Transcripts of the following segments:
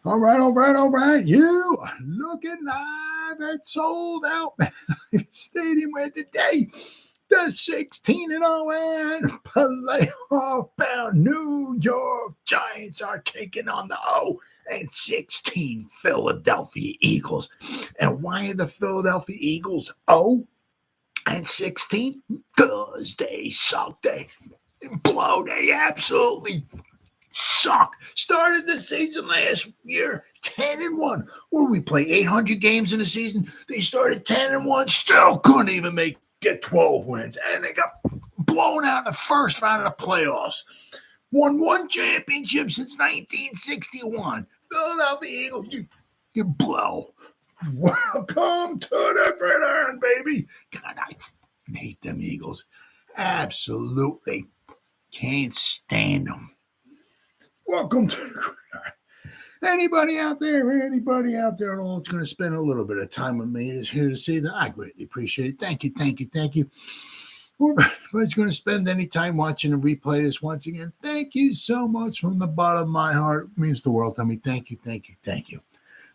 All right. You are looking live at Sold Out Stadium where today the 16-0 and playoff bound New York Giants are taking on the 0-16 Philadelphia Eagles. And why are the Philadelphia Eagles 0-16? Because they suck. They blow. They absolutely suck. Started the season last year 10-1. What did we play? 800 games in a season. They started 10-1. Still couldn't even get 12 wins, and they got blown out in the first round of the playoffs. Won one championship since 1961. Philadelphia Eagles, you blow. Welcome to the Gridiron, baby. God, I hate them Eagles. Absolutely can't stand them. Welcome to the Gridiron. Anybody out there at all that's going to spend a little bit of time with me is here to say that I greatly appreciate it. Thank you. Whoever's going to spend any time watching and replay this once again, thank you so much from the bottom of my heart. It means the world to me. Thank you. I'm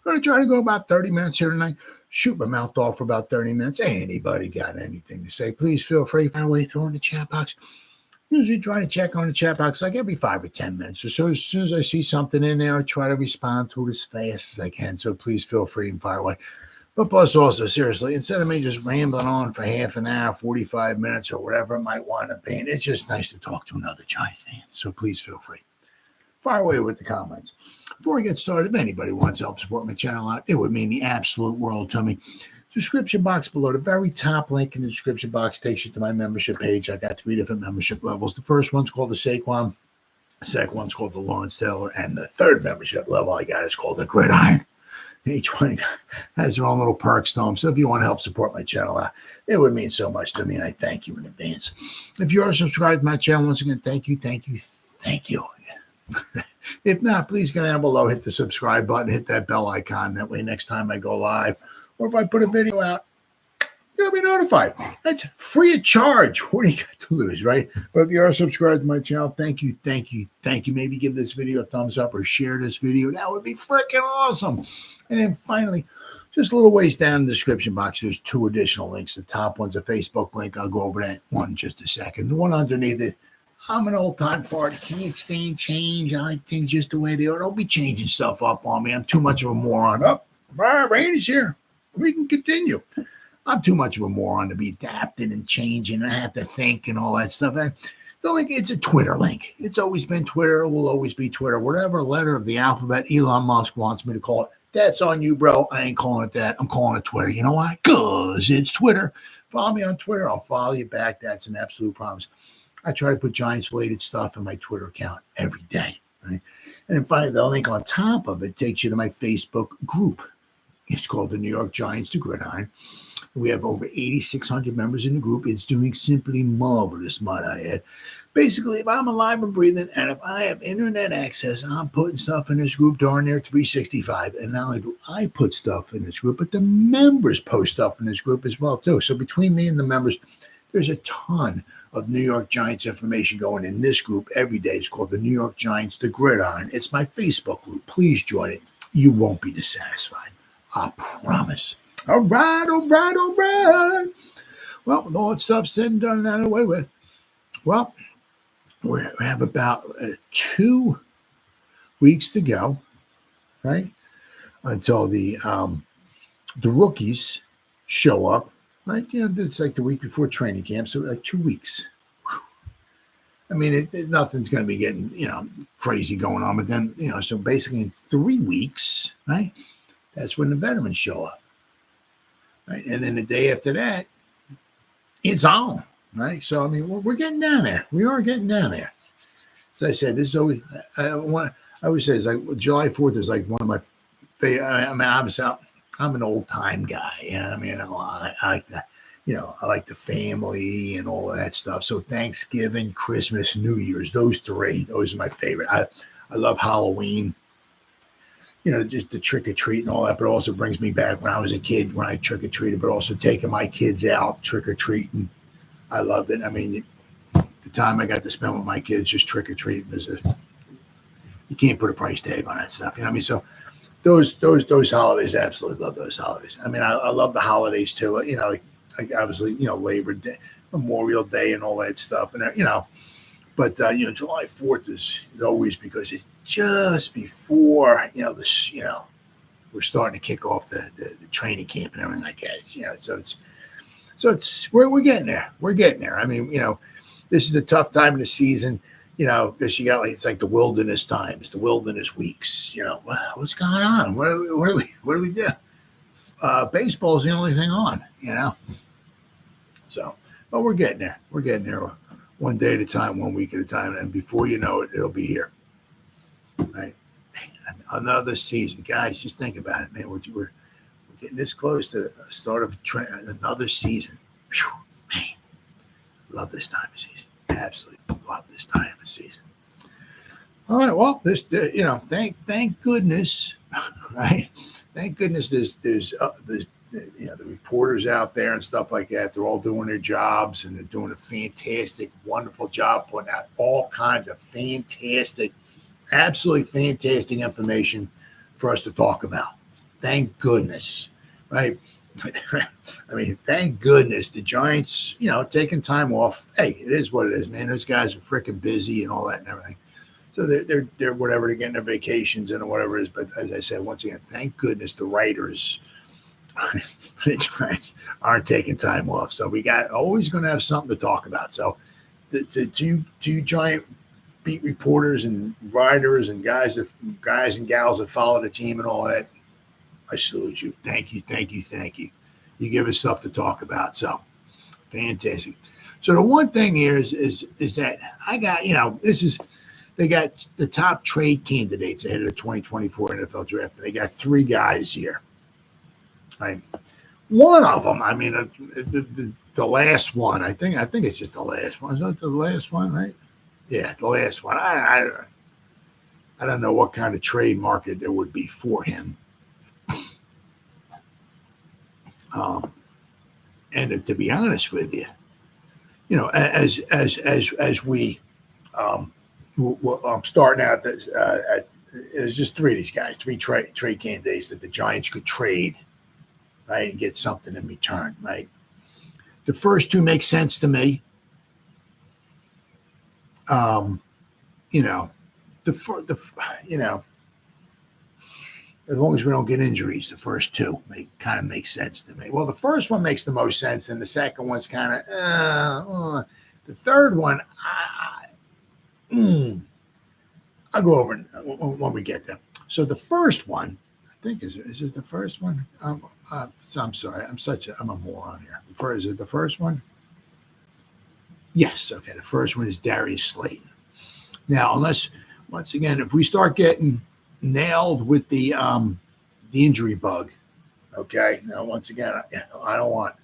going to try to go about 30 minutes here tonight. Shoot my mouth off for about 30 minutes. Anybody got anything to say, please feel free to find a way through in the chat box. Usually try to check on the chat box like every 5 or 10 minutes or so. As soon as I see something in there, I try to respond to it as fast as I can. So please feel free and fire away. But plus also, seriously, instead of me just rambling on for half an hour, 45 minutes or whatever it might wind up being, it's just nice to talk to another Giant fan. So please feel free. Fire away with the comments. Before I get started, if anybody wants to help support my channel out, it would mean the absolute world to me. Description box below, the very top link in the description box takes you to my membership page. I got 3 different membership levels. The first one's called the Saquon, the second one's called the Lawrence Taylor, and the third membership level I got is called the Gridiron. Each one has their own little perks to them. So if you want to help support my channel out, it would mean so much to me, and I thank you in advance. If you are subscribed to my channel, once again, thank you. If not, please go down below, hit the subscribe button, hit that bell icon. That way next time I go live, or if I put a video out, you'll be notified. That's free of charge. What do you got to lose, right? But if you are subscribed to my channel, thank you. Maybe give this video a thumbs up or share this video. That would be freaking awesome. And then finally, just a little ways down in the description box, there's 2 additional links. The top one's a Facebook link. I'll go over that one in just a second. The one underneath it, I'm an old-time party. Can't stand change. I like things just the way they are. Don't be changing stuff up on me. I'm too much of a moron. Rain is here. We can continue. I'm too much of a moron to be adapting and changing. I have to think and all that stuff. The link, it's a Twitter link. It's always been Twitter. It will always be Twitter. Whatever letter of the alphabet Elon Musk wants me to call it, that's on you, bro. I ain't calling it that. I'm calling it Twitter. You know why? Because it's Twitter. Follow me on Twitter. I'll follow you back. That's an absolute promise. I try to put Giants-related stuff in my Twitter account every day. Right? And then finally, the link on top of it takes you to my Facebook group. It's called the New York Giants, the Gridiron. We have over 8,600 members in the group. It's doing simply marvelous, might I add. Basically, if I'm alive and breathing and if I have internet access, I'm putting stuff in this group darn near 365. And not only do I put stuff in this group, but the members post stuff in this group as well, too. So between me and the members, there's a ton of New York Giants information going in this group every day. It's called the New York Giants, the Gridiron. It's my Facebook group. Please join it. You won't be dissatisfied. I promise. All right. Well, with all that stuff said and done and out of the way with, well, we have about 2 weeks to go, right, until the rookies show up, right? You know, it's like the week before training camp, so like 2 weeks. Whew. I mean, nothing's going to be getting, crazy going on, but then, so basically in 3 weeks, right, that's when the veterans show up, right? And then the day after that, it's on, right? So, I mean, we're getting down there. We are getting down there. As I said, this is always, I always say, it's like July 4th is like one of my favorite. I mean, obviously, I'm an old time guy. I mean, I like the, I like the family and all of that stuff. So Thanksgiving, Christmas, New Year's, those 3, those are my favorite. I love Halloween. Just the trick-or-treat and all that, but it also brings me back when I was a kid, when I trick-or-treated, but also taking my kids out trick-or-treating. I loved it. I mean, the time I got to spend with my kids just trick-or-treating, you can't put a price tag on that stuff. You know what I mean? So those holidays, I absolutely love those holidays. I mean, I love the holidays too. Like obviously, Labor Day, Memorial Day, and all that stuff, and but July 4th is always because it's just before we're starting to kick off the training camp and everything like that. So it's we're getting there. We're getting there. I mean, this is a tough time of the season. Because you got it's like the wilderness times, the wilderness weeks. What's going on? What do we do? Baseball's the only thing on. So, but we're getting there. We're getting there, one day at a time, 1 week at a time, and before you know it, it'll be here. Right? Another season, guys. Just think about it, man. We're getting this close to the start of another season. Whew, man, love this time of season. Absolutely love this time of season. All right, well, thank goodness, right? Thank goodness there's the reporters out there and stuff like that. They're all doing their jobs, and they're doing a fantastic, wonderful job putting out all kinds of fantastic, absolutely fantastic information for us to talk about. Thank goodness, right? I mean, thank goodness the Giants, taking time off. Hey, it is what it is, man. Those guys are freaking busy and all that and everything. So they're whatever, they're getting their vacations and whatever it is. But as I said, once again, thank goodness the writers the Giants aren't taking time off. So we always going to have something to talk about. So to you Giant beat reporters and writers and guys and gals that follow the team and all that, I salute you. Thank you. You give us stuff to talk about. So fantastic. So the one thing here is that I got, they got the top trade candidates ahead of the 2024 NFL draft. They got 3 guys here. Right. One of them, I mean, the last one, I think it's just the last one. Is that the last one, right? Yeah, the last one. I don't know what kind of trade market there would be for him. And to be honest with you, as we, I'm starting out there's just 3 of these guys, 3 trade candidates that the Giants could trade, right, and get something in return, right. The first 2 make sense to me. As long as we don't get injuries, the first 2 kind of make sense to me. Well, the first one makes the most sense, and the second one's kind of the third one. I'll go over it when we get there. So the first one, I think is it the first one? So I'm sorry, I'm a moron here. Is it the first one? Yes. Okay. The first one is Darius Slayton. Now, once again, if we start getting nailed with the injury bug, okay. Now, once again, I don't want.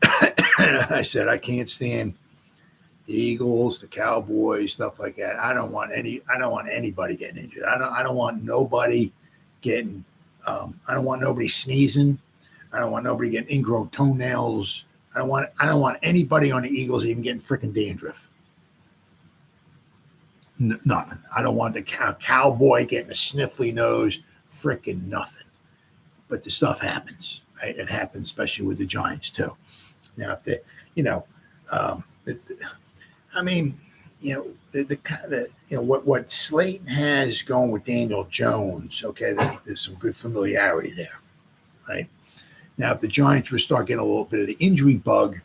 I said I can't stand the Eagles, the Cowboys, stuff like that. I don't want anybody getting injured. I don't want nobody getting. I don't want nobody sneezing. I don't want nobody getting ingrown toenails. I don't want anybody on the Eagles even getting freaking dandruff. Nothing. I don't want the cowboy getting a sniffly nose. Freaking nothing. But the stuff happens. Right? It happens, especially with the Giants too. Now, if they, what Slayton has going with Daniel Jones. Okay, there's some good familiarity there, right? Now, if the Giants would start getting a little bit of the injury bug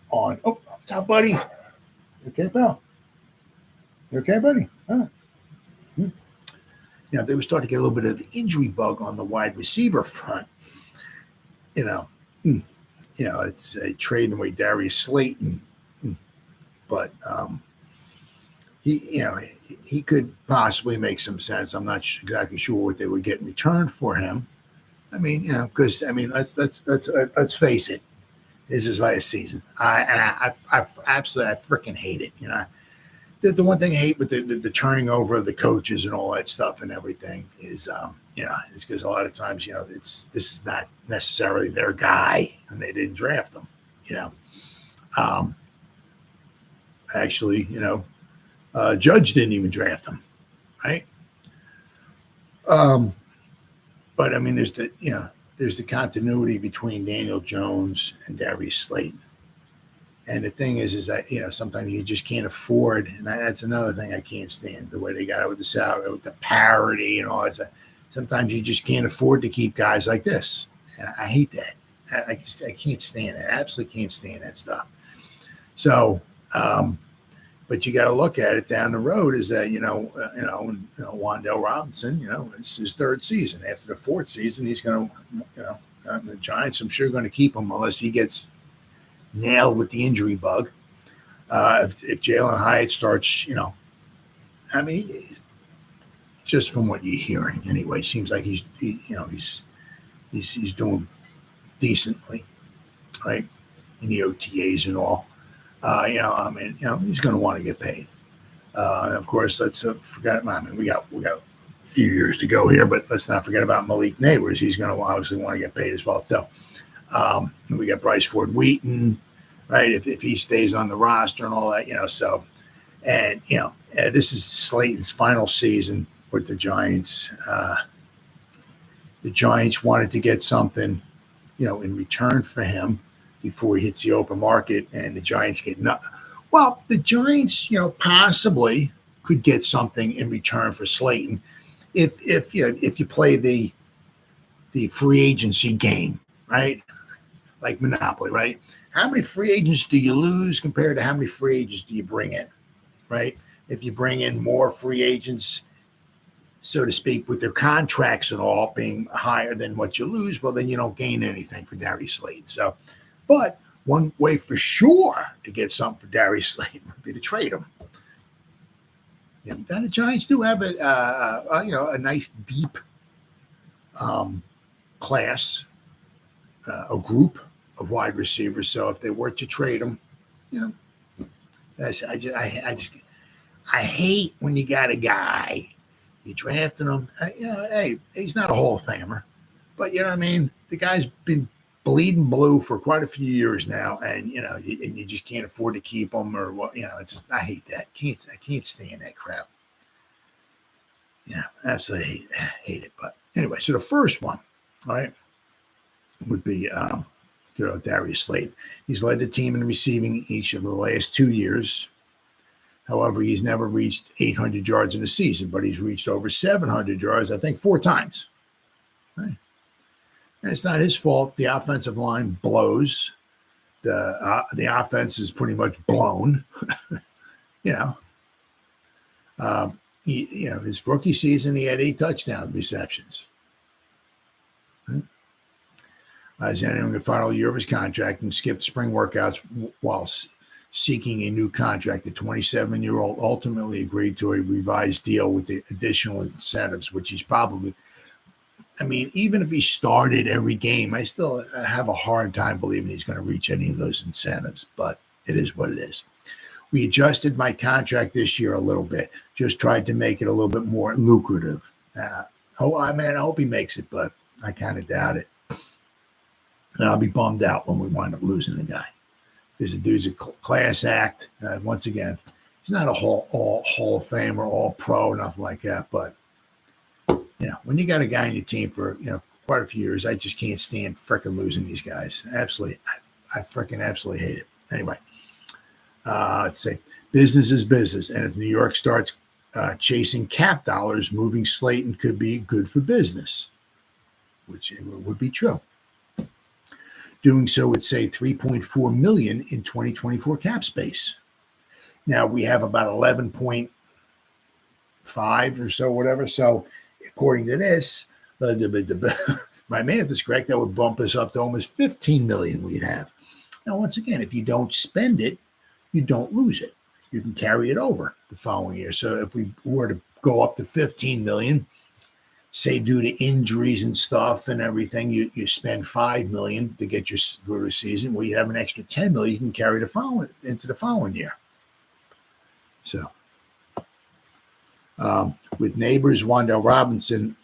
on, what's up, buddy? You okay, pal? You okay, buddy? Huh? Now, they would start to get a little bit of the injury bug on the wide receiver front. It's trading away Darius Slayton, but he could possibly make some sense. I'm not exactly sure what they would get in return for him. I mean, because let's face it, this is last season. I absolutely freaking hate it. The one thing I hate with the turning over of the coaches and all that stuff and everything is, it's because a lot of times, this is not necessarily their guy and they didn't draft them, Actually, Judge didn't even draft him, right? But I mean, there's the continuity between Daniel Jones and Darius Slayton. And the thing is that, sometimes you just can't afford, and that's another thing I can't stand, the way they got out with the salary, with the parity and all that. Sometimes you just can't afford to keep guys like this. And I hate that. I can't stand it. I absolutely can't stand that stuff. So, but you got to look at it down the road is that, Wan'Dale Robinson, it's his third season. After the fourth season, he's going to, the Giants, I'm sure, going to keep him unless he gets nailed with the injury bug. If Jalen Hyatt starts, just from what you're hearing anyway, seems like he's doing decently, right, in the OTAs and all. He's going to want to get paid. And of course, let's forget. We got a few years to go here, but let's not forget about Malik Neighbors. He's going to obviously want to get paid as well, too. We got Bryce Ford Wheaton, right? If he stays on the roster and all that, So, and this is Slayton's final season with the Giants. The Giants wanted to get something, in return for him before he hits the open market, and the Giants get nothing. Well, the Giants, possibly could get something in return for Slayton if you play the free agency game, right? Like Monopoly, right? How many free agents do you lose compared to how many free agents do you bring in, right? If you bring in more free agents, so to speak, with their contracts and all being higher than what you lose, well, then you don't gain anything for Darius Slayton. So, but one way for sure to get something for Darius Slayton would be to trade him. And the Giants do have a nice deep class, a group of wide receivers. So if they were to trade him, I hate when you got a guy, you drafted him. Hey, he's not a Hall of Famer, but the guy's been bleeding blue for quite a few years now, and you just can't afford to keep him, or what? I hate that. I can't stand that crap. Absolutely hate it. But anyway, so the first one, all right, would be Darius Slayton. He's led the team in receiving each of the last 2 years. However, he's never reached 800 yards in a season, but he's reached over 700 yards, I think, 4 times. Right. And it's not his fault. The offensive line blows. The offense is pretty much blown. His rookie season, he had 8 touchdown receptions. Right. He's entering the final year of his contract and skipped spring workouts while seeking a new contract. The 27-year-old ultimately agreed to a revised deal with the additional incentives, which he's probably, even if he started every game, I still have a hard time believing he's going to reach any of those incentives, but it is what it is. We adjusted my contract this year a little bit, just tried to make it a little bit more lucrative. I hope he makes it, but I kind of doubt it. And I'll be bummed out when we wind up losing the guy. Because the dude's a class act. Once again, he's not a Hall of Famer, all pro, nothing like that. But, when you got a guy on your team for, quite a few years, I just can't stand freaking losing these guys. Absolutely. I freaking absolutely hate it. Anyway, let's see. Business is business. And if New York starts chasing cap dollars, moving Slayton could be good for business, which would be true. Doing so would save $3.4 million in 2024 cap space. Now we have about 11.5 or so, whatever. So according to this, my math is correct. That would bump us up to almost $15 million we'd have. Now, once again, if you don't spend it, you don't lose it. You can carry it over the following year. So if we were to go up to $15 million, say due to injuries and stuff and everything, you spend $5 million to get your through the season. Well, you have an extra $10 million you can carry into the following year. So, with Neighbors, Wan'Dale Robinson,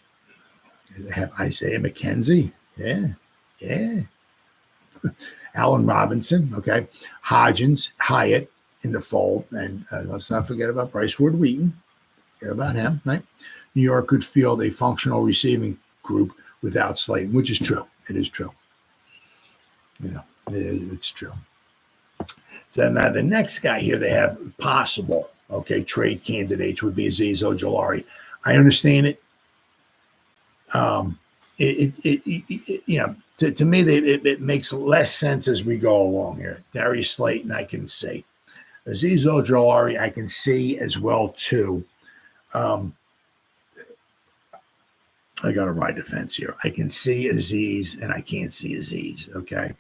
have Isaiah McKenzie, yeah. Allen Robinson, okay, Hodgins, Hyatt in the fold, and let's not forget about Bryce Ford-Wheaton. Forget about him, right? New York could field a functional receiving group without Slayton, which is true. It is true. It's true. So now the next guy here they have possible, trade candidates would be Azeez Ojulari. I understand it. To me, it makes less sense as we go along here. Darius Slayton, I can see. Azeez Ojulari, I can see as well, too. I got to ride the fence here. I can see Azeez, and I can't see Azeez, okay?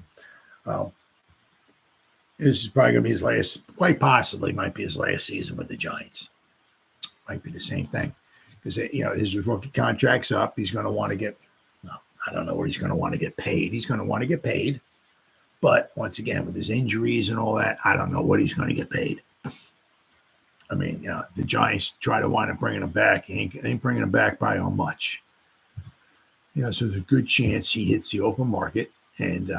This is probably going to be his last, quite possibly might be his last season with the Giants. Might be the same thing. Because, his rookie contract's up. He's going to want to get, I don't know what he's going to want to get paid. He's going to want to get paid. But once again, with his injuries and all that, I don't know what he's going to get paid. I mean, the Giants try to wind up bringing him back. He ain't bringing him back by how much. So there's a good chance he hits the open market, and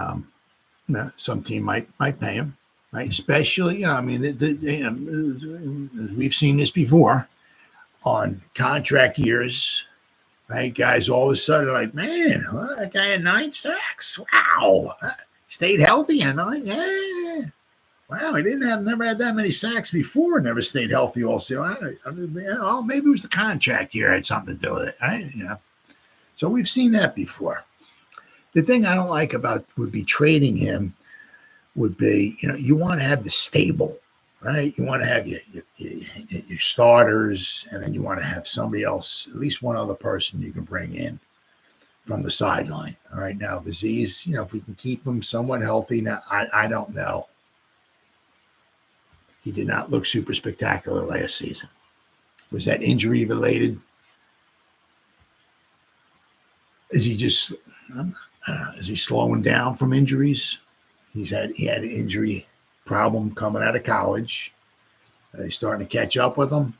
some team might pay him, right? Especially, we've seen this before on contract years, right? Guys all of a sudden are like, man, that guy had 9 sacks. Wow. Stayed healthy, and wow, he never had that many sacks before, never stayed healthy also. Maybe it was the contract year had something to do with it, right? So we've seen that before. The thing I don't like about would be trading him would be, you want to have the stable, right? You want to have your starters, and then you want to have somebody else, at least one other person you can bring in from the sideline. All right, now Azeez, if we can keep him somewhat healthy, now I don't know. He did not look super spectacular last season. Was that injury related? Is he just, is he slowing down from injuries? He had an injury problem coming out of college. Are they starting to catch up with him?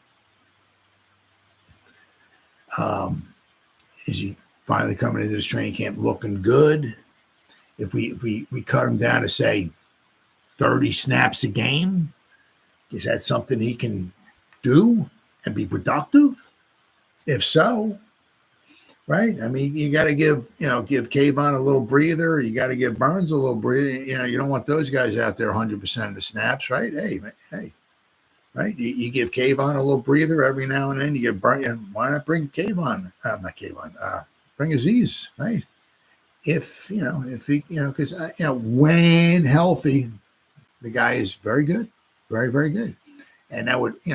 Is he finally coming into this training camp looking good? If we cut him down to, say, 30 snaps a game, is that something he can do and be productive? If so, right? I mean, you got to give Kayvon a little breather. You got to give Burns a little breather. You don't want those guys out there 100% of the snaps, right? Hey, right? You give Kayvon a little breather every now and then. You give Burns. Why not bring Kayvon? Not Kayvon. Bring Azeez, right? If he, because when healthy, the guy is very good, very, very good, and that would, who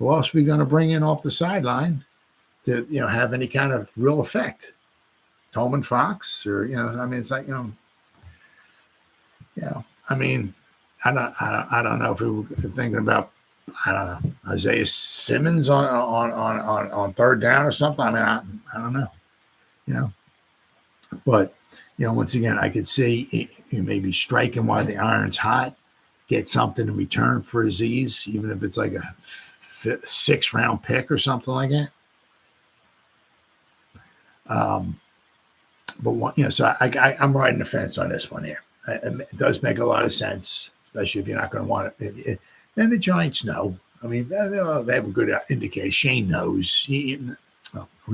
else are we going to bring in off the sideline to, have any kind of real effect? Tolman Fox, or it's like, I don't know if we were thinking about, Isaiah Simmons on third down or something. I don't know, but once again, I could see maybe striking while the iron's hot, get something in return for Azeez, even if it's like a 6th round pick or something like that. But so I'm riding the fence on this one here. It does make a lot of sense, especially if you're not going to want it. And the Giants know. I mean, they have a good indication. Shane knows. He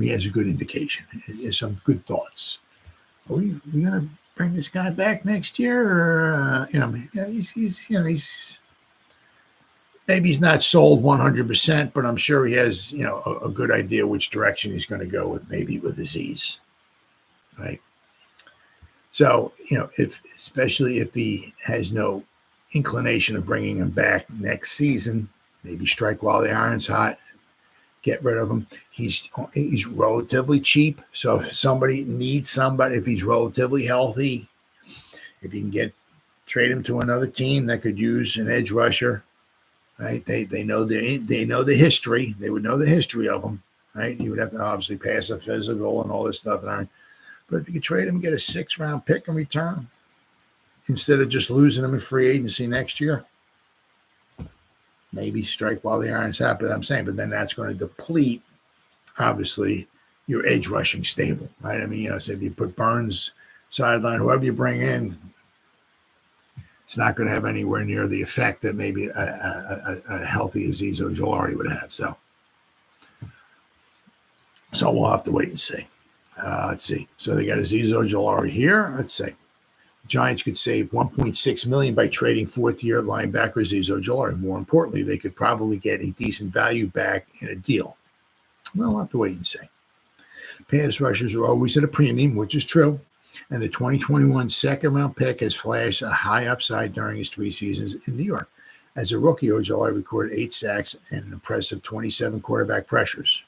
has a good indication. He has some good thoughts. Are we going to bring this guy back next year? Or, he's maybe he's not sold 100%, but I'm sure he has, a good idea which direction he's going to go with, maybe with Azeez, right? So, especially if he has no inclination of bringing him back next season, maybe strike while the iron's hot, get rid of him. He's relatively cheap. So if somebody needs somebody, if he's relatively healthy, if you can trade him to another team that could use an edge rusher, right? They know the history. They would know the history of him, right? He would have to obviously pass a physical and all this stuff. But if you could trade him and get a 6th round pick in return, instead of just losing him in free agency next year, maybe strike while the iron's hot. But I'm saying, but then that's going to deplete, obviously, your edge rushing stable, right? I mean, so if you put Burns sideline, whoever you bring in, it's not going to have anywhere near the effect that maybe a healthy Azeez Ojulari would have. So we'll have to wait and see. Let's see. So they got Azeez Ojulari here. Let's see. Giants could save $1.6 million by trading fourth-year linebacker Azeez Ojulari. More importantly, they could probably get a decent value back in a deal. Well, we'll have to wait and see. Pass rushers are always at a premium, which is true. And the 2021 second-round pick has flashed a high upside during his 3 seasons in New York. As a rookie, Ojulari recorded 8 sacks and an impressive 27 quarterback pressures.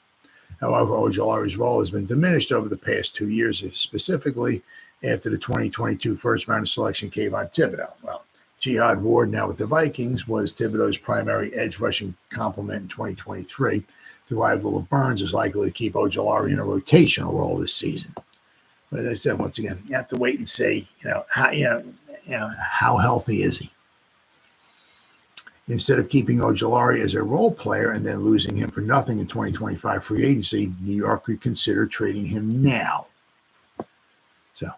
However, Ojulari's role has been diminished over the past 2 years, specifically after the 2022 first-round selection came on Thibodeau. Well, Jihad Ward, now with the Vikings, was Thibodeau's primary edge rushing complement in 2023. The arrival of Burns is likely to keep Ojulari in a rotational role this season. But as I said, once again, you have to wait and see, how healthy is he? Instead of keeping Ojulari as a role player and then losing him for nothing in 2025 free agency, New York could consider trading him now. So,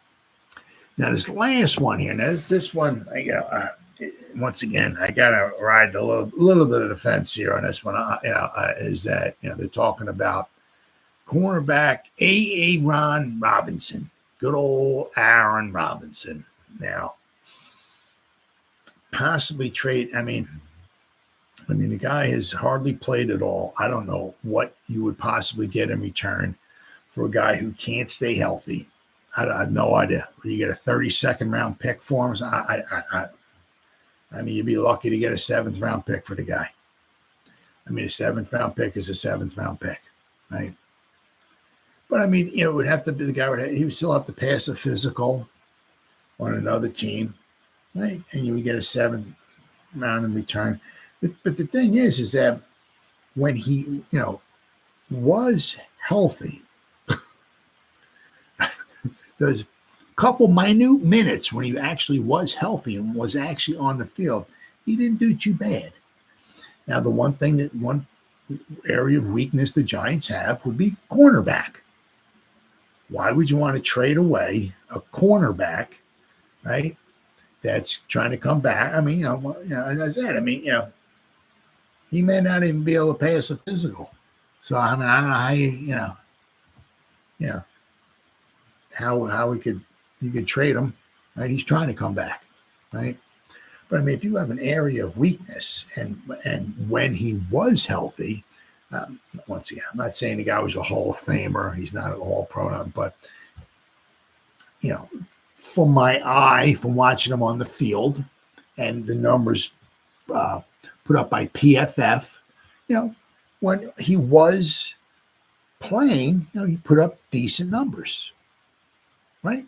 now this last one here, now this one, once again, I got to ride a little bit of the fence here on this one, is that, they're talking about cornerback Aaron Robinson, good old Aaron Robinson. Now, possibly trade, the guy has hardly played at all. I don't know what you would possibly get in return for a guy who can't stay healthy. I have no idea. You get a 32nd round pick for him. You'd be lucky to get a 7th round pick for the guy. A 7th round pick is a 7th round pick, right? But it would have to be the guy. He would still have to pass a physical on another team, right? And you would get a 7th round in return. But the thing is that when he, was healthy, those couple minute minutes when he actually was healthy and was actually on the field, he didn't do too bad. Now, the one area of weakness the Giants have would be cornerback. Why would you want to trade away a cornerback, right, that's trying to come back? As I said, he may not even be able to pass a physical. So, I don't know how you could trade him, right? He's trying to come back, right? But if you have an area of weakness and when he was healthy, once again, I'm not saying the guy was a Hall of Famer. He's not an All-Pro, but from my eye, from watching him on the field and the numbers put up by PFF, when he was playing, he put up decent numbers, right?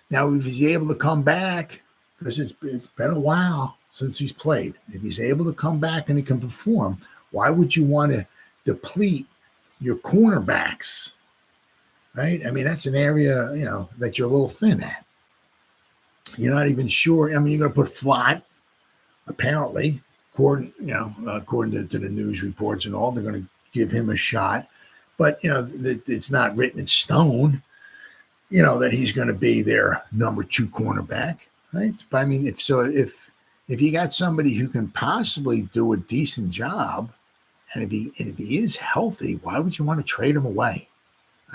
Now, if he's able to come back, because it's been a while since he's played, if he's able to come back and he can perform, why would you want to deplete your cornerbacks, right? That's an area, that you're a little thin at. You're not even sure. You're going to put flat, apparently, according to the news reports and all. They're going to give him a shot. But, it's not written in stone, that he's going to be their number 2 cornerback, right? But, if you got somebody who can possibly do a decent job, and if he is healthy, why would you want to trade him away?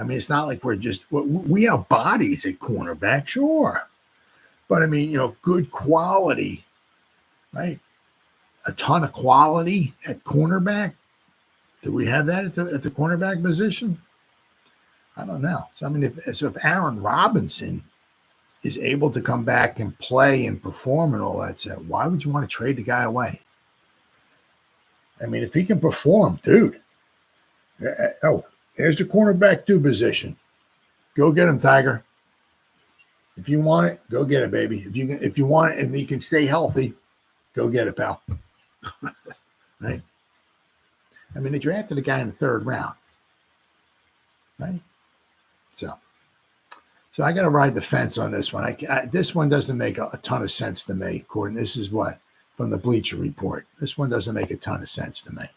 It's not like we have bodies at cornerback, sure. But, good quality, right? A ton of quality at cornerback. Do we have that at the cornerback position? I don't know. So, if Aaron Robinson is able to come back and play and perform and all that stuff, why would you want to trade the guy away? If he can perform, dude. Oh, there's the cornerback 2 position. Go get him, Tiger. If you want it, go get it, baby. If you want it and he can stay healthy, go get it, pal. Right? They drafted a guy in the 3rd round. Right? So I got to ride the fence on this one. This one doesn't make a ton of sense to me, Gordon. This is what? From the Bleacher Report. This one doesn't make a ton of sense to me.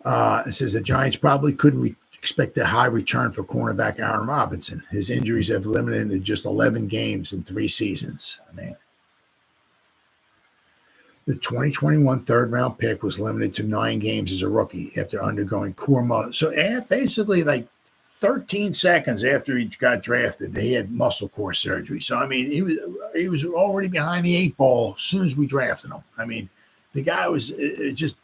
It says the Giants probably couldn't expect a high return for cornerback Aaron Robinson. His injuries have limited him to just 11 games in 3 seasons. The 2021 third-round pick was limited to 9 games as a rookie after undergoing core. So basically, like 13 seconds after he got drafted, he had muscle core surgery. So I mean, he was already behind the 8 ball as soon as we drafted him. I mean, the guy was just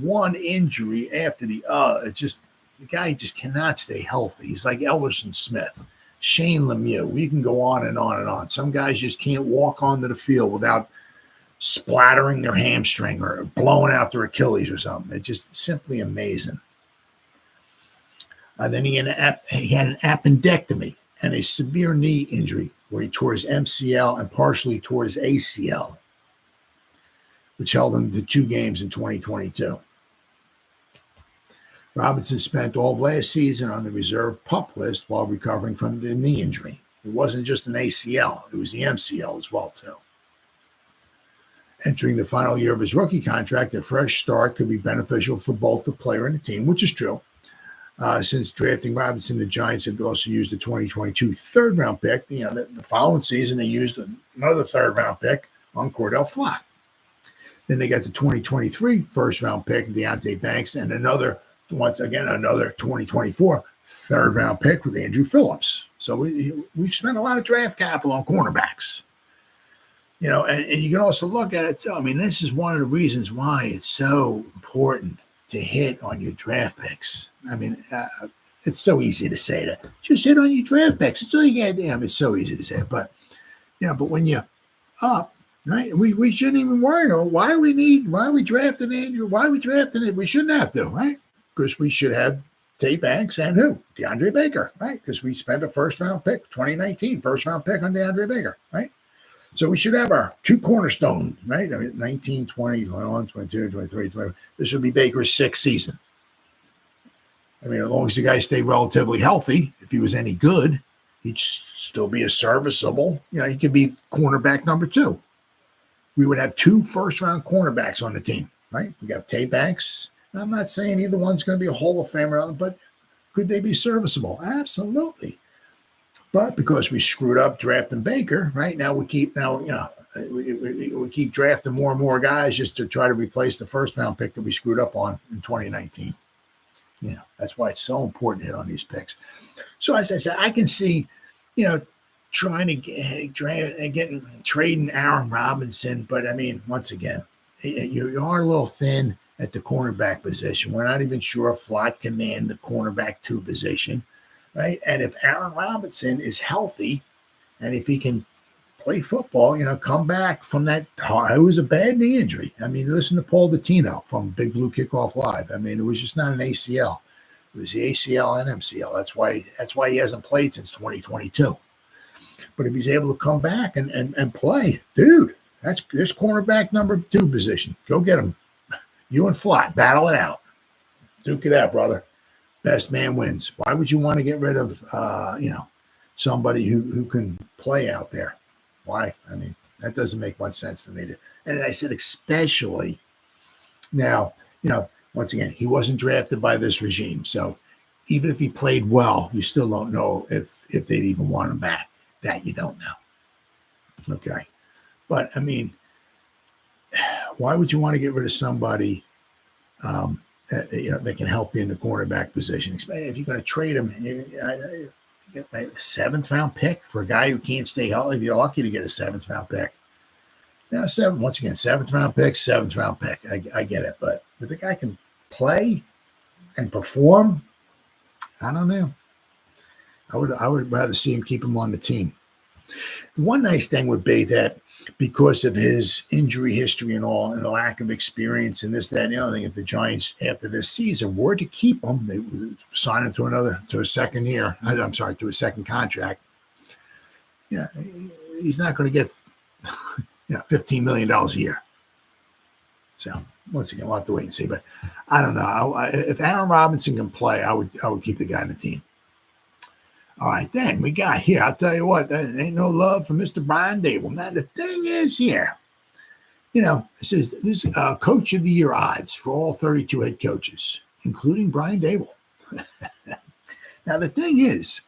one injury after the other. The guy just cannot stay healthy. He's like Ellerson Smith, Shane Lemieux. We can go on and on and on. Some guys just can't walk onto the field without splattering their hamstring or blowing out their Achilles or something. It's just simply amazing. Then he had an appendectomy and a severe knee injury where he tore his MCL and partially tore his ACL, which held him to 2 games in 2022. Robinson spent all of last season on the reserve PUP list while recovering from the knee injury. It wasn't just an ACL, it was the MCL as well, too. Entering the final year of his rookie contract, a fresh start could be beneficial for both the player and the team, which is true. Since drafting Robinson, the Giants have also used the 2022 third-round pick. The following season, they used another third-round pick on Cordell Flott. Then they got the 2023 first-round pick, Deonte Banks, and another 2024 third-round pick with Andrew Phillips. So we've spent a lot of draft capital on cornerbacks. And you can also look at it too. I mean, this is one of the reasons why it's so important to hit on your draft picks. I mean, it's so easy to say that. Just hit on your draft picks. It's all you got to do. It's so easy to say, but when you're up, right? We shouldn't even worry. Why are we drafting Andrew? Why are we drafting it? We shouldn't have to, right? Because we should have Tay Banks and who? DeAndre Baker, right? Because we spent a first-round pick, 2019 first-round pick on DeAndre Baker, right? So we should have our 2 cornerstone, right? I mean, 19, 20, 21, 22, 23, 24. This would be Baker's 6th season. I mean, as long as the guy stayed relatively healthy, if he was any good, he'd still be a serviceable. He could be cornerback number 2. We would have 2 first-round cornerbacks on the team, right? We got Tay Banks. And I'm not saying either one's going to be a Hall of Famer, but could they be serviceable? Absolutely. But because we screwed up drafting Baker, right now we keep drafting more and more guys just to try to replace the first-round pick that we screwed up on in 2019. That's why it's so important to hit on these picks. So as I said, I can see, trying to trading Aaron Robinson, but I mean, once again, you are a little thin at the cornerback position. We're not even sure if Flott can man the cornerback 2 position. Right. And if Aaron Robinson is healthy and if he can play football, come back from that, it was a bad knee injury. I mean, listen to Paul Dottino from Big Blue Kickoff Live. I mean, it was just not an ACL. It was the ACL and MCL. That's why he hasn't played since 2022. But if he's able to come back and play, dude, that's this cornerback number 2 position. Go get him. You and Flott, battle it out. Duke it out, brother. Best man wins. Why would you want to get rid of, somebody who can play out there? Why? I mean, that doesn't make much sense to me. And I said, especially now, once again, he wasn't drafted by this regime. So even if he played well, you still don't know if they'd even want him back. That you don't know. Okay. But I mean, why would you want to get rid of somebody that can help you in the cornerback position? If you're going to trade him, get a 7th-round pick for a guy who can't stay healthy. You're lucky to get a 7th-round pick. Now, 7th-round pick, 7th-round pick. I get it, but if the guy can play and perform, I don't know. I would rather see him keep him on the team. One nice thing would be that because of his injury history and all, and the lack of experience and this, that, and the other thing, if the Giants after this season were to keep him, they would sign him to a second year. To a second contract. Yeah, he's not going to get $15 million a year. So once again, we'll have to wait and see. But I don't know. If Aaron Robinson can play, I would keep the guy on the team. All right, then we got here. I'll tell you what, there ain't no love for Mr. Brian Daboll. Now, the thing is here, it says this Coach of the Year odds for all 32 head coaches, including Brian Daboll. Now, the thing is,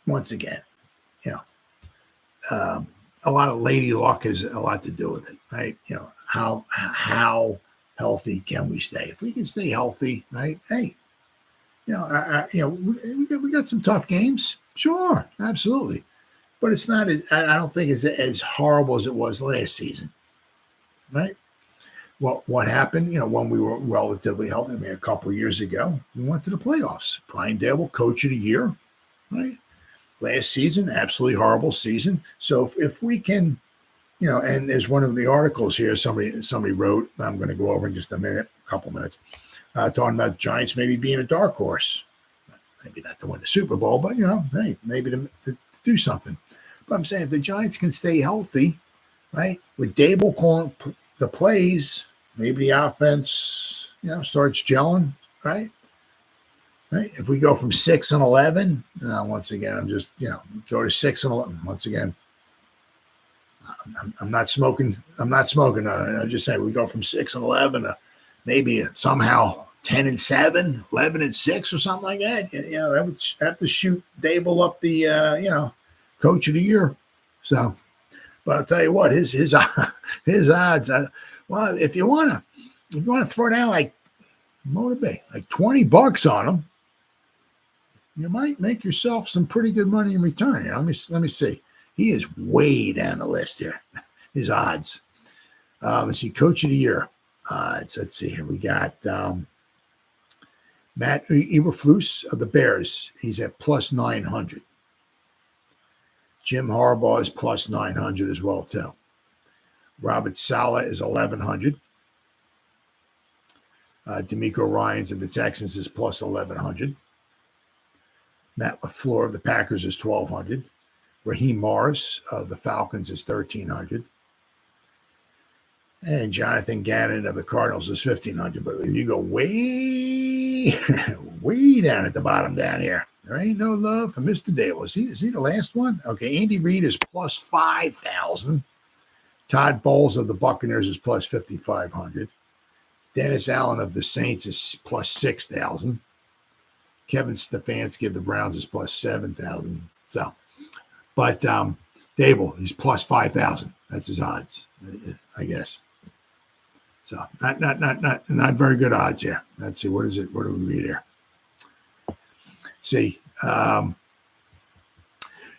once again, a lot of lady luck has a lot to do with it, right? How healthy can we stay? If we can stay healthy, right? Hey, we got some tough games, sure, absolutely, but it's not. I don't think it's as horrible as it was last season, right? What happened? When we were relatively healthy, a couple of years ago, we went to the playoffs. Brian Daboll, Coach of the Year, right? Last season, absolutely horrible season. So if we can, and there's one of the articles here somebody wrote. I'm going to go over in just a couple minutes, talking about Giants maybe being a dark horse, maybe not to win the Super Bowl, but hey, maybe to do something. But I'm saying if the Giants can stay healthy, right, with Daboll calling the plays, maybe the offense, starts gelling, right? Right. If we go from 6-11, once again, I'm just, go to 6-11. Once again, I'm not smoking. I'm just saying we go from 6-11 to maybe somehow 10-7, 11-6, or something like that. That would have to shoot Daboll up the, Coach of the Year. So, but I'll tell you what, his odds. Well, if you want to throw down like $20 on him, you might make yourself some pretty good money in return here. Let me see. He is way down the list here. His odds. Let's see. Coach of the Year odds. Let's see here. We got Matt Eberflus of the Bears. He's at plus 900. Jim Harbaugh is plus 900 as well too. Robert Saleh is 1,100. D'Amico Ryans of the Texans is plus 1,100. Matt LaFleur of the Packers is 1,200. Raheem Morris of the Falcons is 1,300. And Jonathan Gannon of the Cardinals is 1,500. But if you go way, way down at the bottom down here, there ain't no love for Mr. Daboll. Is he the last one? Okay, Andy Reid is plus 5,000. Todd Bowles of the Buccaneers is plus 5,500. Dennis Allen of the Saints is plus 6,000. Kevin Stefanski of the Browns is plus 7,000. So, but Daboll, he's plus 5,000. That's his odds, I guess. So not very good odds here. Let's see, what is it? What do we read here? See,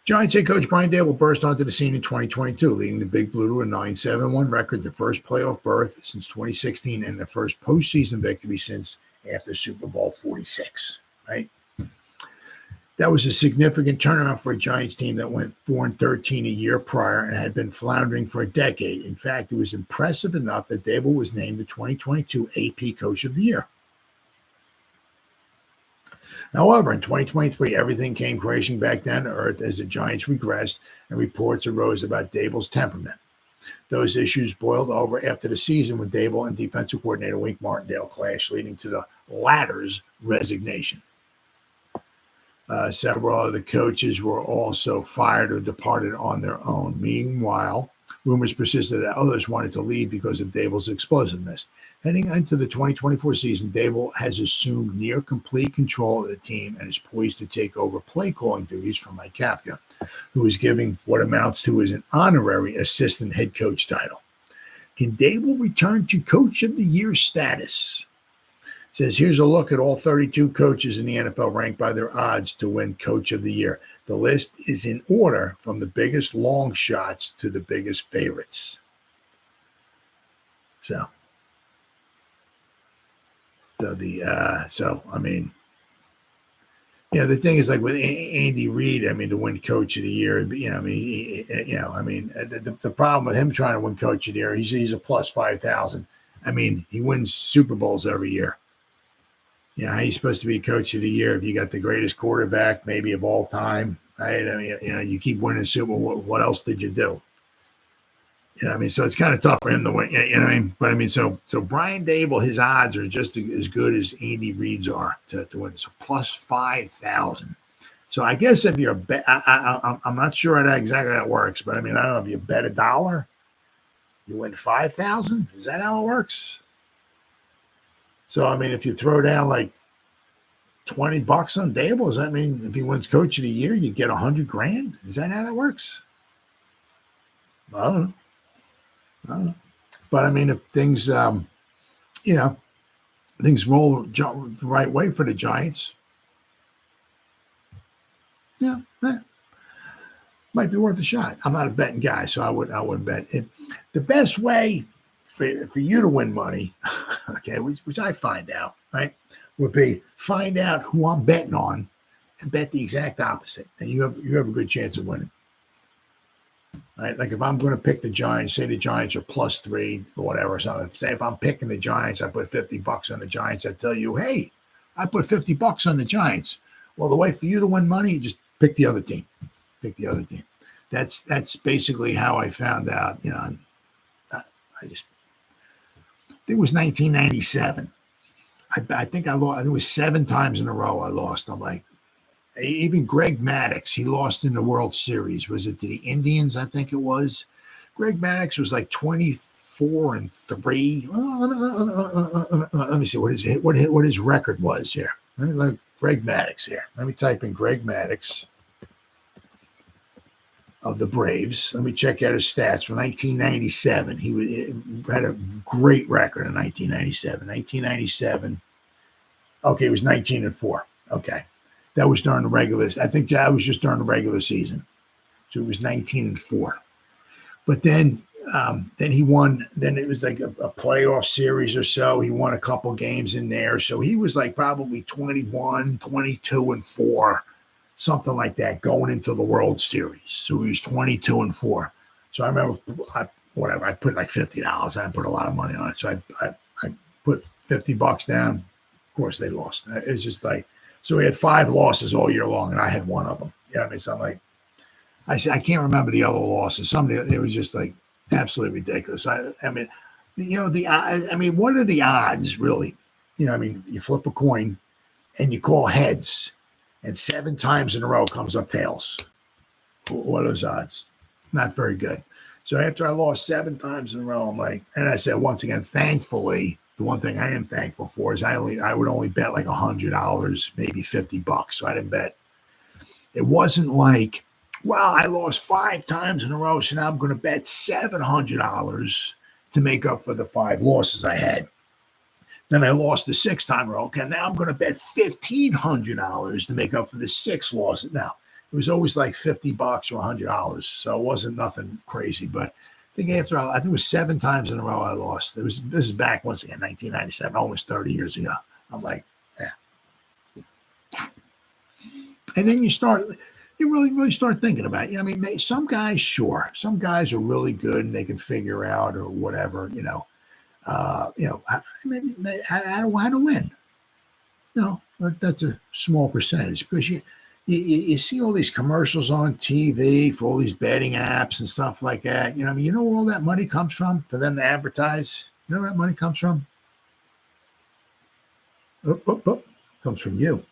Giants head coach Brian Daboll burst onto the scene in 2022, leading the Big Blue to a 9-7-1 record, the first playoff berth since 2016, and the first postseason victory since after Super Bowl 46. Right? That was a significant turnaround for a Giants team that went 4-13 a year prior and had been floundering for a decade. In fact, it was impressive enough that Daboll was named the 2022 AP Coach of the Year. However, in 2023, everything came crashing back down to earth as the Giants regressed and reports arose about Daboll's temperament. Those issues boiled over after the season when Daboll and defensive coordinator Wink Martindale clashed, leading to the latter's resignation. Several other coaches were also fired or departed on their own. Meanwhile, rumors persisted that others wanted to leave because of Daboll's explosiveness. Heading into the 2024 season, Daboll has assumed near complete control of the team and is poised to take over play calling duties from Mike Kafka, who is giving what amounts to as an honorary assistant head coach title. Can Daboll return to Coach of the Year status? Says, here's a look at all 32 coaches in the NFL ranked by their odds to win Coach of the Year. The list is in order from the biggest long shots to the biggest favorites. So I mean, the thing is, like with Andy Reid, to win Coach of the Year, the problem with him trying to win Coach of the Year, he's a plus 5,000. He wins Super Bowls every year. How are you supposed to be Coach of the Year if you got the greatest quarterback maybe of all time, right? You keep winning Super Bowl. What else did you do? So it's kind of tough for him to win. But so Brian Daboll, his odds are just as good as Andy Reid's are to win. So plus 5,000. So I guess if you're I'm not sure how exactly that works, but I don't know if you bet $1, you win 5,000. Is that how it works? So, if you throw down like $20 on Daboll, does that mean if he wins Coach of the Year, you get $100,000? Is that how that works? I don't know. But I mean, if things, things roll the right way for the Giants, might be worth a shot. I'm not a betting guy, so I wouldn't bet it. The best way for you to win money, okay, which I find out, right, would be find out who I'm betting on and bet the exact opposite, and you have a good chance of winning. Right? Like if I'm going to pick the Giants, say the Giants are +3 or whatever, something. Say if I'm picking the Giants, I put $50 on the Giants. I tell you, hey, I put $50 on the Giants. Well, the way for you to win money, you just pick the other team. Pick the other team. That's basically how I found out. I think it was 1997. I think I lost. It was 7 times in a row I lost. I'm like, even Greg Maddux, he lost in the World Series. Was it to the Indians? I think it was. Greg Maddux was like 24-3. Let me see what his record was here. Let me look Greg Maddux here. Let me type in Greg Maddux of the Braves. Let me check out his stats for 1997. He had a great record in 1997. 1997. Okay, it was 19-4. Okay. That was during the regular. I think that was just during the regular season. So it was 19-4. But then he won. Then it was like a playoff series or so. He won a couple games in there. So he was like probably 21, 22-4, something like that, going into the World Series. So he was 22-4. So I remember I put like $50. I didn't put a lot of money on it. So I put $50 down. Of course, they lost. It's just like. So we had 5 losses all year long, and I had one of them. You know what I mean? So I'm like, I can't remember the other losses. It was just like absolutely ridiculous. I mean, what are the odds really? I mean, you flip a coin and you call heads, and 7 times in a row comes up tails. What are those odds? Not very good. So after I lost 7 times in a row, I'm like, and I said once again, thankfully. The one thing I am thankful for is I would only bet like $100, maybe $50. So I didn't bet. It wasn't like, well, I lost 5 times in a row, so now I'm going to bet $700 to make up for the 5 losses I had. Then I lost the 6th time in a row. Okay, now I'm going to bet $1,500 to make up for the 6 losses. Now it was always like $50 or $100, so it wasn't nothing crazy, but. I think it was 7 times in a row I lost. This is back once again, 1997, almost 30 years ago. I'm like, yeah. And then you really start thinking about it. I mean, some guys, sure, some guys are really good and they can figure out or whatever, maybe how to win. But that's a small percentage because you see all these commercials on TV for all these betting apps and stuff like that. You know where all that money comes from for them to advertise? You know where that money comes from? Comes from you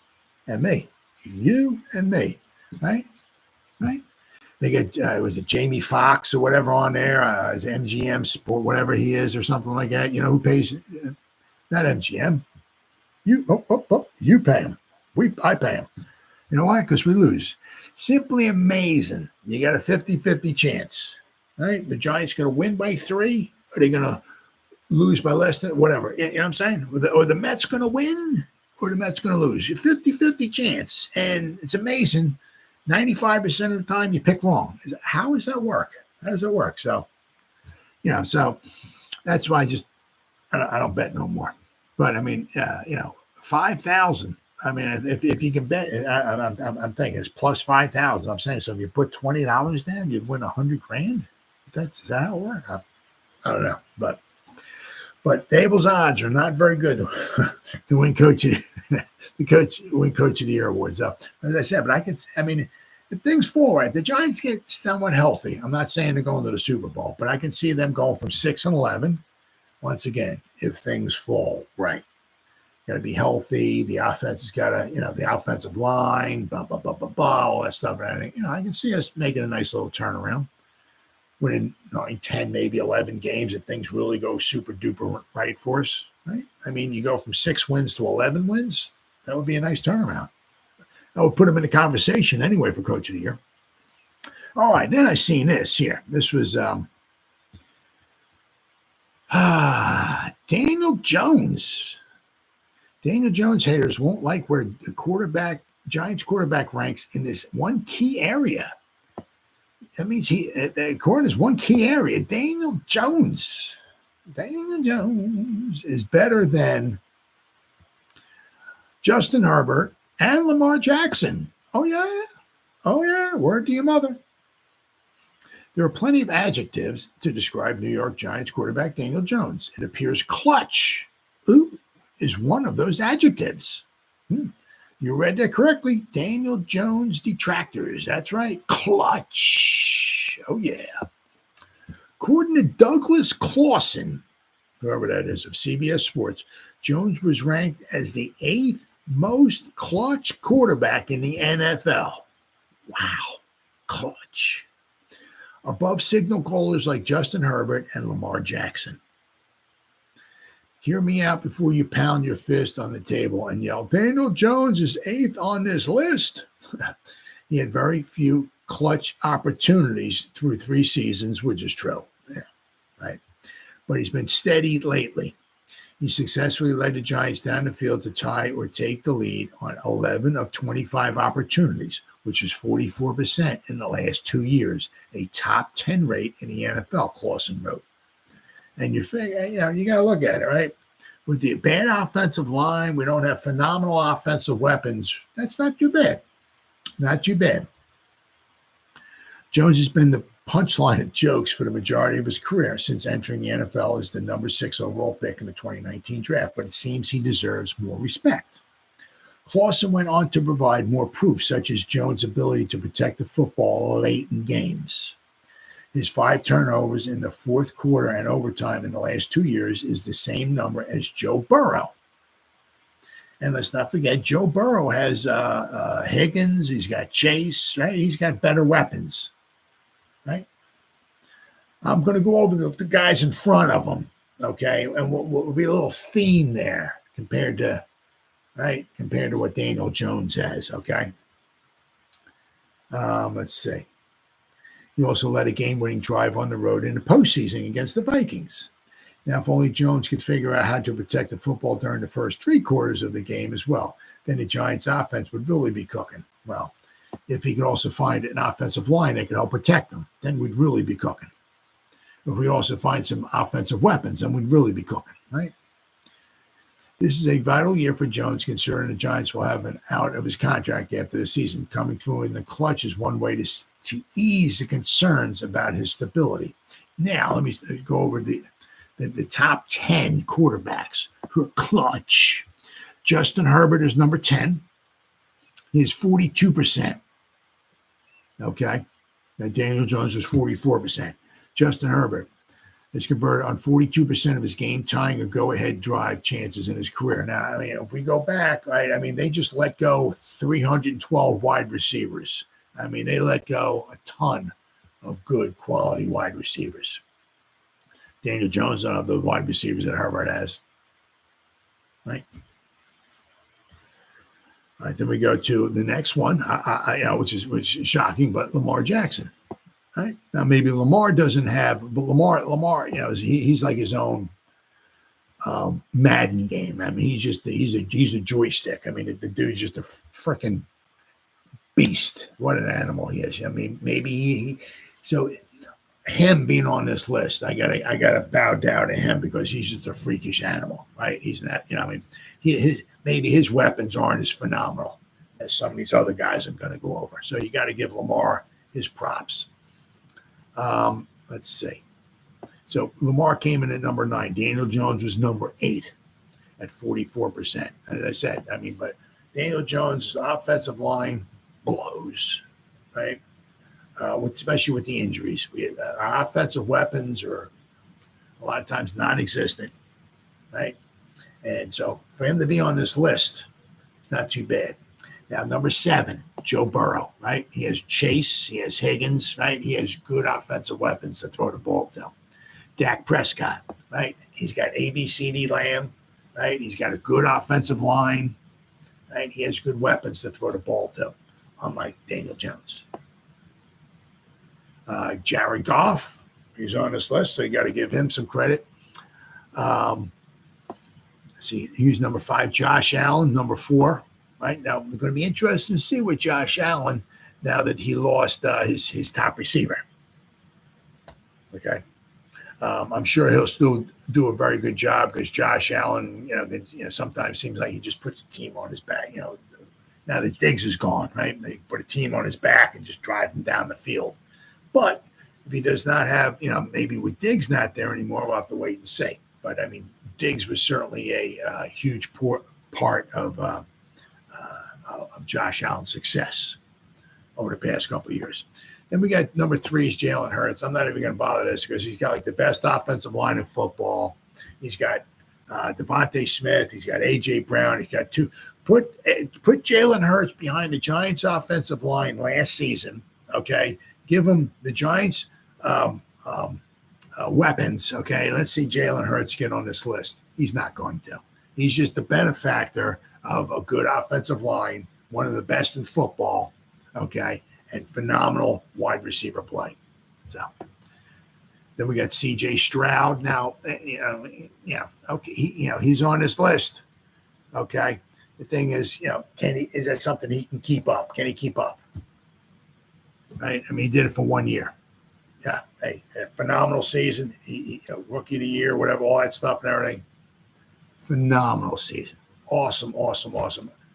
and me. You and me, right? Right? They get, was it Jamie Foxx or whatever on there? Is MGM Sport, whatever he is or something like that. You know who pays? Not MGM. You pay him. I pay him. You know why? Because we lose. Simply amazing. You got a 50-50 chance, right? The Giants going to win by 3? Are they going to lose by less than whatever? You know what I'm saying? Or the Mets going to win? Or the Mets going to lose? You're 50-50 chance. And it's amazing. 95% of the time you pick wrong. How does that work? How does it work? So, so that's why I don't bet no more. But I mean, 5,000. I mean, if you can bet, I'm thinking it's plus 5,000. I'm saying, so if you put $20 down, you'd win $100,000. Is that how it works? I don't know, but Daboll's odds are not very good to win Coach of the Year awards. So, as I said, but if things fall right, the Giants get somewhat healthy. I'm not saying they're going to the Super Bowl, but I can see them going from 6-11. Once again, if things fall right. Got to be healthy. The offense has got to, the offensive line, all that stuff. And I think, I can see us making a nice little turnaround. Winning 9, 10, maybe 11 games if things really go super duper right for us, right? I mean, you go from 6 wins to 11 wins. That would be a nice turnaround. I would put him in the conversation anyway for Coach of the Year. All right, then I seen this here. This was Daniel Jones. Daniel Jones haters won't like where the Giants quarterback ranks in this one key area. That means according to this one key area, Daniel Jones is better than Justin Herbert and Lamar Jackson. Oh yeah, word to your mother. There are plenty of adjectives to describe New York Giants quarterback Daniel Jones. It appears clutch is one of those adjectives. You read that correctly. Daniel Jones detractors. That's right. Clutch. Oh, yeah. According to Douglas Clawson, whoever that is, of CBS Sports, Jones was ranked as the 8th most clutch quarterback in the NFL. Wow. Clutch. Above signal callers like Justin Herbert and Lamar Jackson. Hear me out before you pound your fist on the table and yell, Daniel Jones is 8th on this list. He had very few clutch opportunities through 3 seasons, which is true. Yeah, right. But he's been steady lately. He successfully led the Giants down the field to tie or take the lead on 11 of 25 opportunities, which is 44% in the last 2 years, a top 10 rate in the NFL, Clawson wrote. And you got to look at it, right? With the bad offensive line, we don't have phenomenal offensive weapons. That's not too bad. Not too bad. Jones has been the punchline of jokes for the majority of his career since entering the NFL as the number 6 overall pick in the 2019 draft, but it seems he deserves more respect. Clawson went on to provide more proof, such as Jones' ability to protect the football late in games. His 5 turnovers in the fourth quarter and overtime in the last 2 years is the same number as Joe Burrow. And let's not forget, Joe Burrow has Higgins. He's got Chase, right? He's got better weapons, right? I'm going to go over the guys in front of him, okay? And we'll be a little theme there compared to what Daniel Jones has, okay? Let's see. He also led a game-winning drive on the road in the postseason against the Vikings. Now, if only Jones could figure out how to protect the football during the first 3 quarters of the game as well, then the Giants' offense would really be cooking. Well, if he could also find an offensive line that could help protect them, then we'd really be cooking. If we also find some offensive weapons, then we'd really be cooking, right? This is a vital year for Jones, considering the Giants will have an out of his contract after the season. Coming through in the clutch is one way to ease the concerns about his stability. Now, let me go over the top 10 quarterbacks who are clutch. Justin Herbert is number 10. He is 42%. Okay. Now, Daniel Jones was 44%. Justin Herbert has converted on 42% of his game-tying or go-ahead drive chances in his career. Now, I mean, if we go back, right, I mean, they just let go 312 wide receivers. I mean, they let go a ton of good quality wide receivers. Daniel Jones don't have the wide receivers that Herbert has, right? All right, then we go to the next one, which is shocking, but Lamar Jackson. Right? Now, maybe Lamar doesn't have, but Lamar, he's like his own Madden game. I mean, he's a joystick. I mean, the dude's just a freaking beast. What an animal he is. I mean, maybe so him being on this list, I gotta bow down to him because he's just a freakish animal, right? He's not, I mean, maybe his weapons aren't as phenomenal as some of these other guys I'm going to go over. So you got to give Lamar his props. Let's see. So Lamar came in at number 9. Daniel Jones was number 8 at 44%. As I said, I mean, but Daniel Jones' offensive line blows, right? Especially with the injuries. Our offensive weapons are a lot of times non-existent, right? And so for him to be on this list, it's not too bad. Now, number 7, Joe Burrow, right? He has Chase. He has Higgins, right? He has good offensive weapons to throw the ball to. Dak Prescott, right? He's got ABCD Lamb, right? He's got a good offensive line, right? He has good weapons to throw the ball to, unlike Daniel Jones. Jared Goff, he's on this list, so you got to give him some credit. Let's see, he's number 5. Josh Allen, number 4. Right now, we're going to be interested to see with Josh Allen now that he lost his top receiver. Okay. I'm sure he'll still do a very good job because Josh Allen, sometimes seems like he just puts the team on his back. Now that Diggs is gone, right? They put a team on his back and just drive him down the field. But if he does not have, maybe with Diggs not there anymore, we'll have to wait and see. But I mean, Diggs was certainly a huge part of Josh Allen's success over the past couple of years. Then we got number 3 is Jalen Hurts. I'm not even going to bother this because he's got like the best offensive line in football. He's got DeVonta Smith. He's got A.J. Brown. He's got 2. Put Jalen Hurts behind the Giants' offensive line last season, okay? Give him the Giants' weapons, okay? Let's see Jalen Hurts get on this list. He's not going to. He's just the benefactor of a good offensive line, one of the best in football, okay? And phenomenal wide receiver play. So then we got C.J. Stroud. Now, okay, he's on this list. Okay, the thing is, is that something he can keep up? Can he keep up? Right. I mean, he did it for 1 year. Yeah. Hey, a phenomenal season. He rookie of the year, whatever, all that stuff and everything. Phenomenal season. Awesome.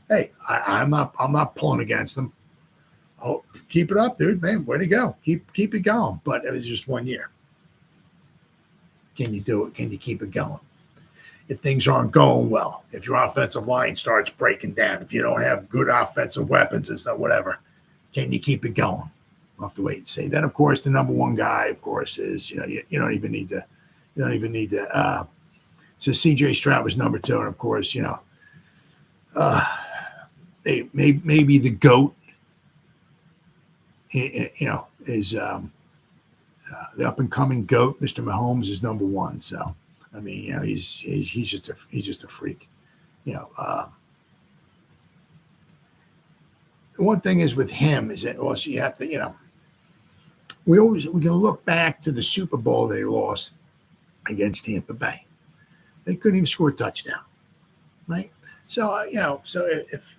Hey, I'm not pulling against him. Oh, keep it up, dude, man. Way to go. Keep it going. But it was just 1 year. Can you do it? Can you keep it going? If things aren't going well, if your offensive line starts breaking down, if you don't have good offensive weapons and stuff, whatever, can you keep it going? We'll have to wait and see. Then, of course, the number 1 guy, of course, is, you don't even need to, so C.J. Stroud was number 2. And, of course, maybe the GOAT, is the up and coming GOAT. Mr. Mahomes is number 1. So, I mean, he's just a freak. The one thing is with him is that also you have to, we're going to look back to the Super Bowl they lost against Tampa Bay. They couldn't even score a touchdown, right? So, if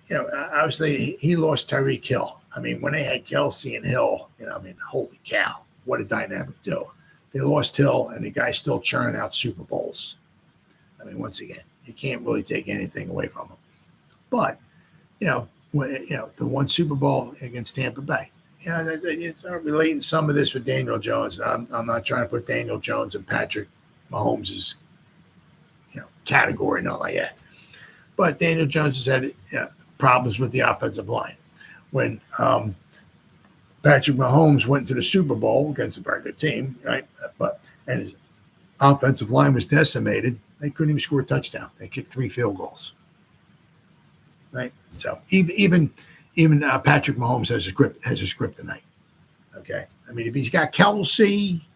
obviously he lost Tyreek Hill. I mean, when they had Kelsey and Hill, holy cow, what a dynamic duo. They lost Hill, and the guy's still churning out Super Bowls. I mean, once again, you can't really take anything away from him. But, the one Super Bowl against Tampa Bay. It's relating some of this with Daniel Jones. I'm not trying to put Daniel Jones and Patrick Mahomes' category, not like that. But Daniel Jones has had problems with the offensive line. When Patrick Mahomes went to the Super Bowl against a very good team, right? And his offensive line was decimated, they couldn't even score a touchdown. They kicked 3 field goals, right? So even Patrick Mahomes has a script tonight. Okay, I mean, if he's got Kelsey,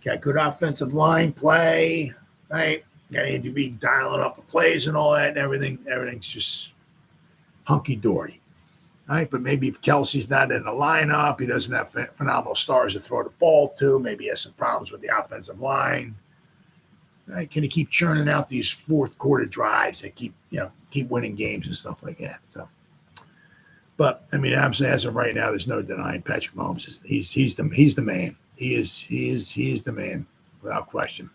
got good offensive line play, right? Got Andy Reid dialing up the plays and all that, and everything's just hunky dory. Right, but maybe if Kelsey's not in the lineup, he doesn't have phenomenal stars to throw the ball to. Maybe he has some problems with the offensive line. Right? Can he keep churning out these fourth quarter drives that keep winning games and stuff like that? So, but I mean, obviously, as of right now, there's no denying Patrick Mahomes. He's the man. He is the man without question.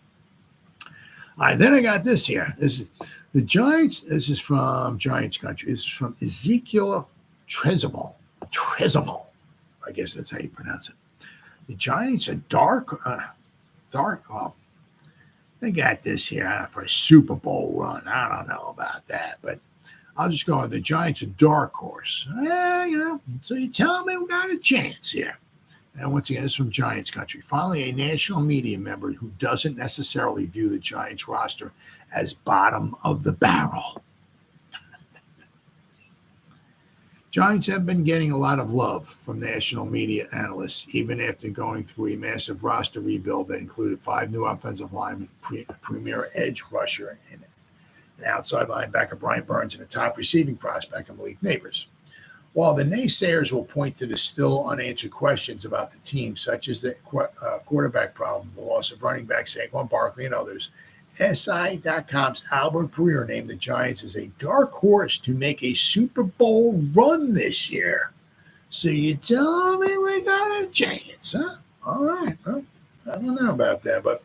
All right, then I got this here. This is the Giants. This is from Giants country. This is from Ezekiel Trezeval, I guess that's how you pronounce it. The Giants are dark. Well, they got this here for a Super Bowl run. I don't know about that, but I'll just go on. The Giants are Darkhorse. So you tell me we got a chance here. And once again, it's from Giants country. Finally, a national media member who doesn't necessarily view the Giants roster as bottom of the barrel. Giants have been getting a lot of love from national media analysts, even after going through a massive roster rebuild that included 5 new offensive linemen, a premier edge rusher, and an outside linebacker, Brian Burns, and a top receiving prospect, Malik Neighbors. While the naysayers will point to the still unanswered questions about the team, such as the quarterback problem, the loss of running back Saquon Barkley, and others, SI.com's Albert Breer named the Giants as a dark horse to make a Super Bowl run this year. So you tell me we got a chance, huh? All right. Well, I don't know about that, but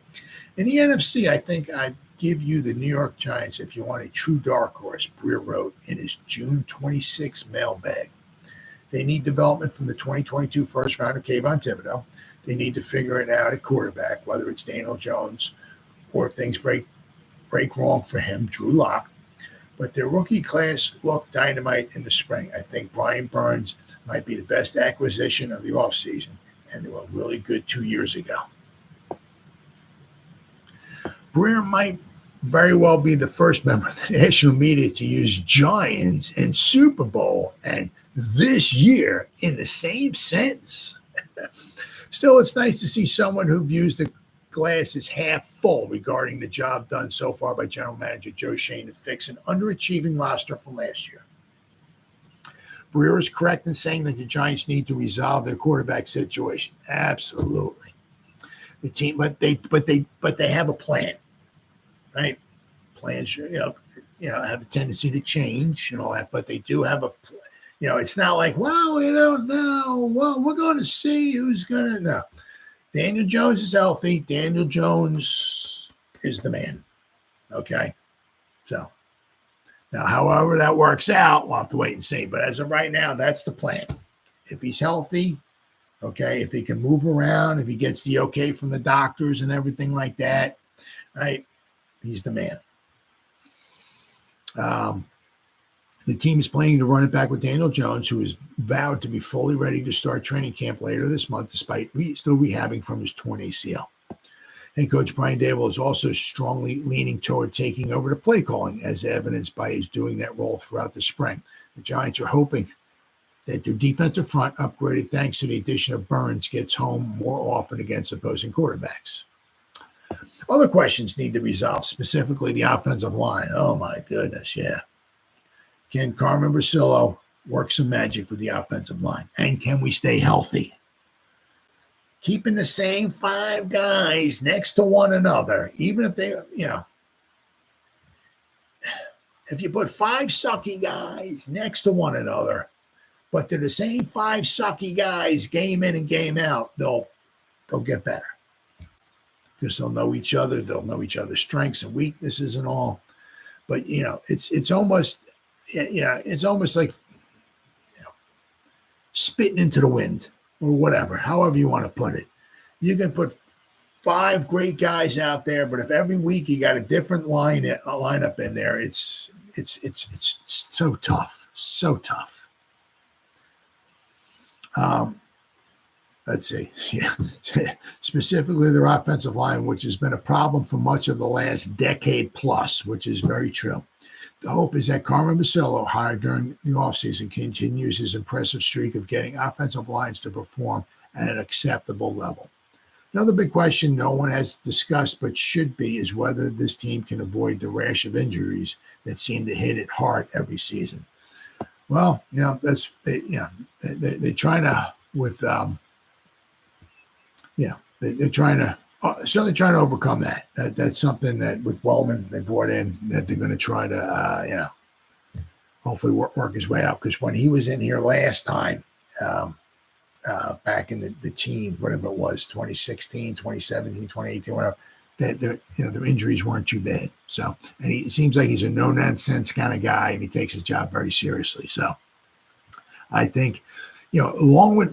in the NFC, I think I'd give you the New York Giants if you want a true dark horse, Breer wrote in his June 26 mailbag. They need development from the 2022 first rounder, Kayvon Thibodeau. They need to figure it out at quarterback, whether it's Daniel Jones or if things break wrong for him, Drew Lock. But their rookie class looked dynamite in the spring. I think Brian Burns might be the best acquisition of the offseason, and they were really good 2 years ago. Breer might very well be the first member of the national media to use Giants and Super Bowl and this year in the same sentence. Still, it's nice to see someone who views the glass as half full regarding the job done so far by General Manager Joe Schoen to fix an underachieving roster from last year. Breer is correct in saying that the Giants need to resolve their quarterback situation. Absolutely. The team, but they have a plan, right? Plans, have a tendency to change and all that, but they do have a, it's not like, well, we don't know. Well, we're going to see who's going to know. Daniel Jones is healthy. Daniel Jones is the man. Okay. So now, however that works out, we'll have to wait and see. But as of right now, that's the plan. If he's healthy, okay, if he can move around, if he gets the okay from the doctors and everything like that, right, he's the man. The team is planning to run it back with Daniel Jones, who is vowed to be fully ready to start training camp later this month, despite still rehabbing from his torn ACL. Head coach Brian Daboll is also strongly leaning toward taking over the play calling, as evidenced by his doing that role throughout the spring. The Giants are hoping that their defensive front, upgraded thanks to the addition of Burns, gets home more often against opposing quarterbacks. Other questions need to be resolved, specifically the offensive line. Oh, my goodness, yeah. Can Carmen Bricillo work some magic with the offensive line? And can we stay healthy? Keeping the same 5 guys next to one another, even if they, if you put 5 sucky guys next to one another, but they're the same 5 sucky guys game in and game out, they'll get better. Because they'll know each other, they'll know each other's strengths and weaknesses and all. But, it's almost... it's almost like spitting into the wind or whatever, however you want to put it. You can put 5 great guys out there, but if every week you got a different lineup in there, it's so tough, so tough. Let's see. Yeah. Specifically their offensive line, which has been a problem for much of the last decade plus, which is very true. The hope is that Carmen Bricillo, hired during the offseason, continues his impressive streak of getting offensive lines to perform at an acceptable level. Another big question no one has discussed but should be is whether this team can avoid the rash of injuries that seem to hit it hard every season. Well, they're trying to they're trying to. Certainly trying to overcome that. That's something that with Wellman they brought in that they're going to try to, hopefully work his way out. Because when he was in here last time, back in the teens, whatever it was, 2016, 2017, 2018, whatever, their injuries weren't too bad. So, and it seems like he's a no-nonsense kind of guy, and he takes his job very seriously. So, I think, along with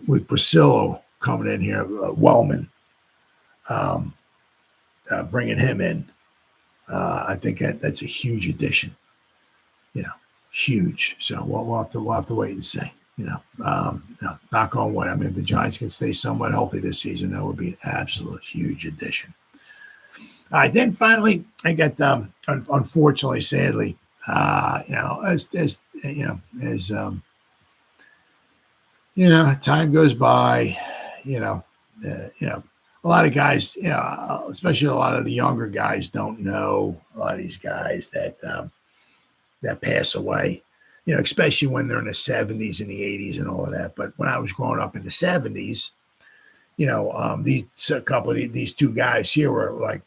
with Bricillo coming in here, Wellman. Bringing him in, I think that's a huge addition. Huge. So we'll have to wait and see. Knock on wood. I mean, if the Giants can stay somewhat healthy this season, that would be an absolute huge addition. All right, then finally, I got unfortunately, sadly, as time goes by, a lot of guys, especially a lot of the younger guys don't know a lot of these guys that pass away. especially when they're in the 70s and the 80s and all of that. But when I was growing up in the 70s, these two guys here were like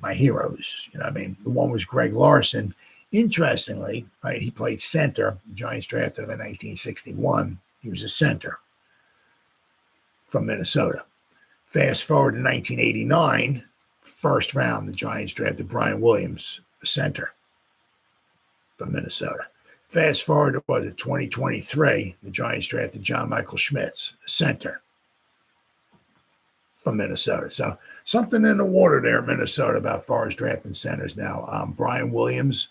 my heroes. I mean, the one was Greg Larson. Interestingly, right, he played center. The Giants drafted him in 1961. He was a center from Minnesota. Fast forward to 1989, first round, the Giants drafted Brian Williams, a center from Minnesota. Fast forward to 2023, the Giants drafted John Michael Schmitz, a center from Minnesota. So something in the water there in Minnesota about far as drafting centers now. Brian Williams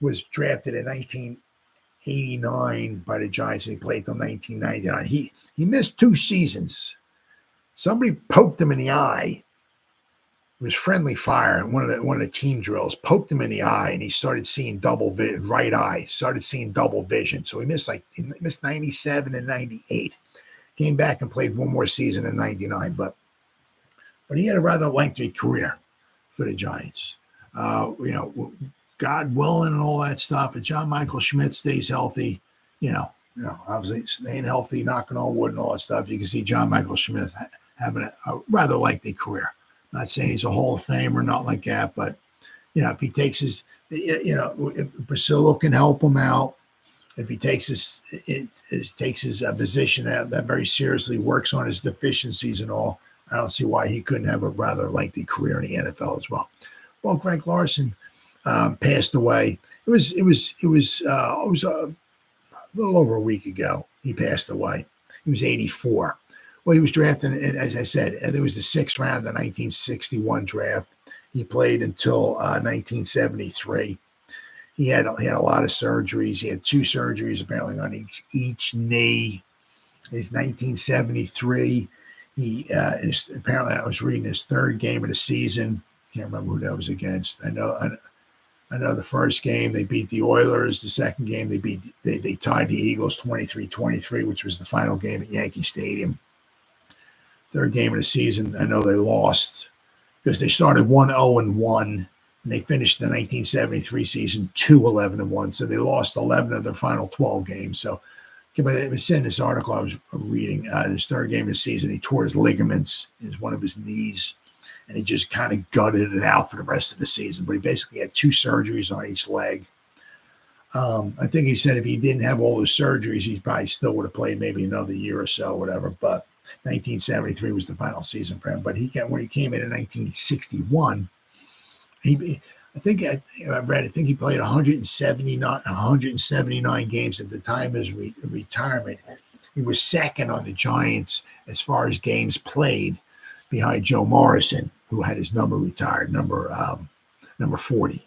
was drafted in 1989 by the Giants, and he played till 1999. He missed 2 seasons. Somebody poked him in the eye. It was friendly fire. One of the team drills poked him in the eye, and he started seeing double vision. Right eye started seeing double vision. So he missed 97 and 98. Came back and played one more season in 99, but he had a rather lengthy career for the Giants. God willing and all that stuff. If John Michael Schmitz stays healthy, obviously staying healthy, knocking on wood and all that stuff, you can see John Michael Schmitz having a rather lengthy career. Not saying he's a Hall of Famer, not like that, but if he takes his, if Priscilla can help him out. If he takes his position that very seriously, works on his deficiencies and all, I don't see why he couldn't have a rather lengthy career in the NFL as well. Well, Greg Larson passed away. It was a little over a week ago. He passed away. He was 84. Well, he was drafted, as I said, it was the 6th round of the 1961 draft. He played until 1973. He had a lot of surgeries. He had 2 surgeries apparently on each knee. His 1973. Apparently I was reading his 3rd game of the season. Can't remember who that was against. I know the first game they beat the Oilers. The second game they tied the Eagles 23-23, which was the final game at Yankee Stadium. 3rd game of the season, I know they lost because they started 1-0-1. And they finished the 1973 season 2-11-1. So they lost 11 of their final 12 games. So it was in this article I was reading, his 3rd game of the season, he tore his ligaments in one of his knees, and he just kind of gutted it out for the rest of the season. But he basically had 2 surgeries on each leg. I think he said if he didn't have all the surgeries, he probably still would have played maybe another year or so, whatever. But 1973 was the final season for him. But when he came in 1961, I think he played 179 games at the time of his retirement. He was 2nd on the Giants as far as games played, behind Joe Morrison, who had his number retired, number 40.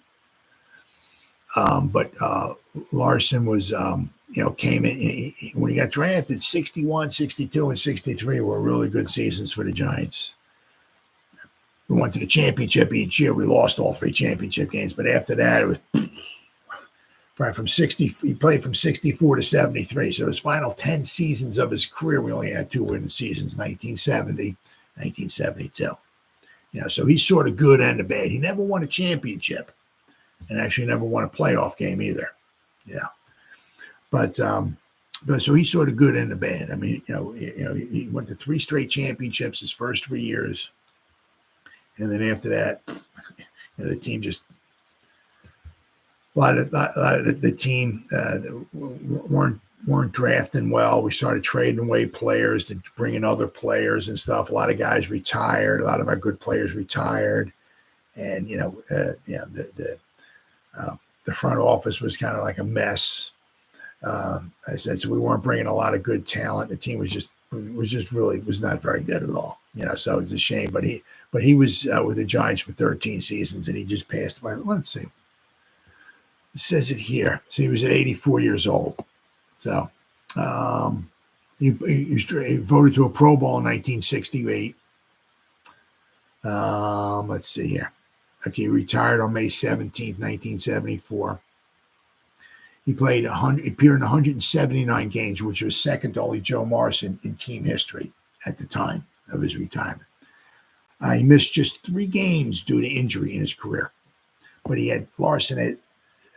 But Larson was, came in when he got drafted. 61, 62, and 63 were really good seasons for the Giants. We went to the championship each year. We lost all 3 championship games, but after that, it was probably from 60. He played from 64 to 73. So his final 10 seasons of his career, we only had 2 winning seasons: 1970, 1972. So he's sort of good and the bad. He never won a championship, and actually never won a playoff game either. But so he's sort of good and the bad. I mean, he went to 3 straight championships his first 3 years. And then after that, the team just a lot of the team weren't drafting well. We started trading away players to bring in other players and stuff. A lot of guys retired. A lot of our good players retired, and the front office was kind of like a mess. I said so. We weren't bringing a lot of good talent. The team was just really not very good at all. So it's a shame. But he was with the Giants for 13 seasons, and he just passed away. Let's see. It says it here. So he was at 84 years old. So he voted to a Pro Bowl in 1968. Let's see here. Okay, he retired on May 17th, 1974. He appeared in 179 games, which was second to only Joe Morrison in team history at the time of his retirement. He missed just 3 games due to injury in his career, but he had Larson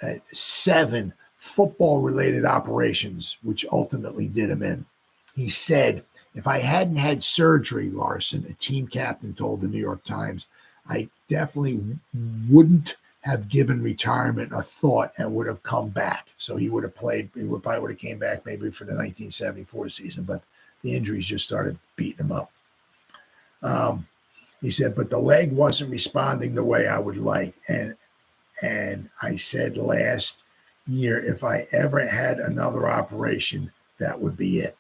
at 7 football-related operations, which ultimately did him in. He said, if I hadn't had surgery, Larson, a team captain told the New York Times, I definitely wouldn't have given retirement a thought and would have come back. So he would have played, probably would have came back maybe for the 1974 season, but the injuries just started beating him up. He said, but the leg wasn't responding the way I would like. And I said last year, if I ever had another operation, that would be it.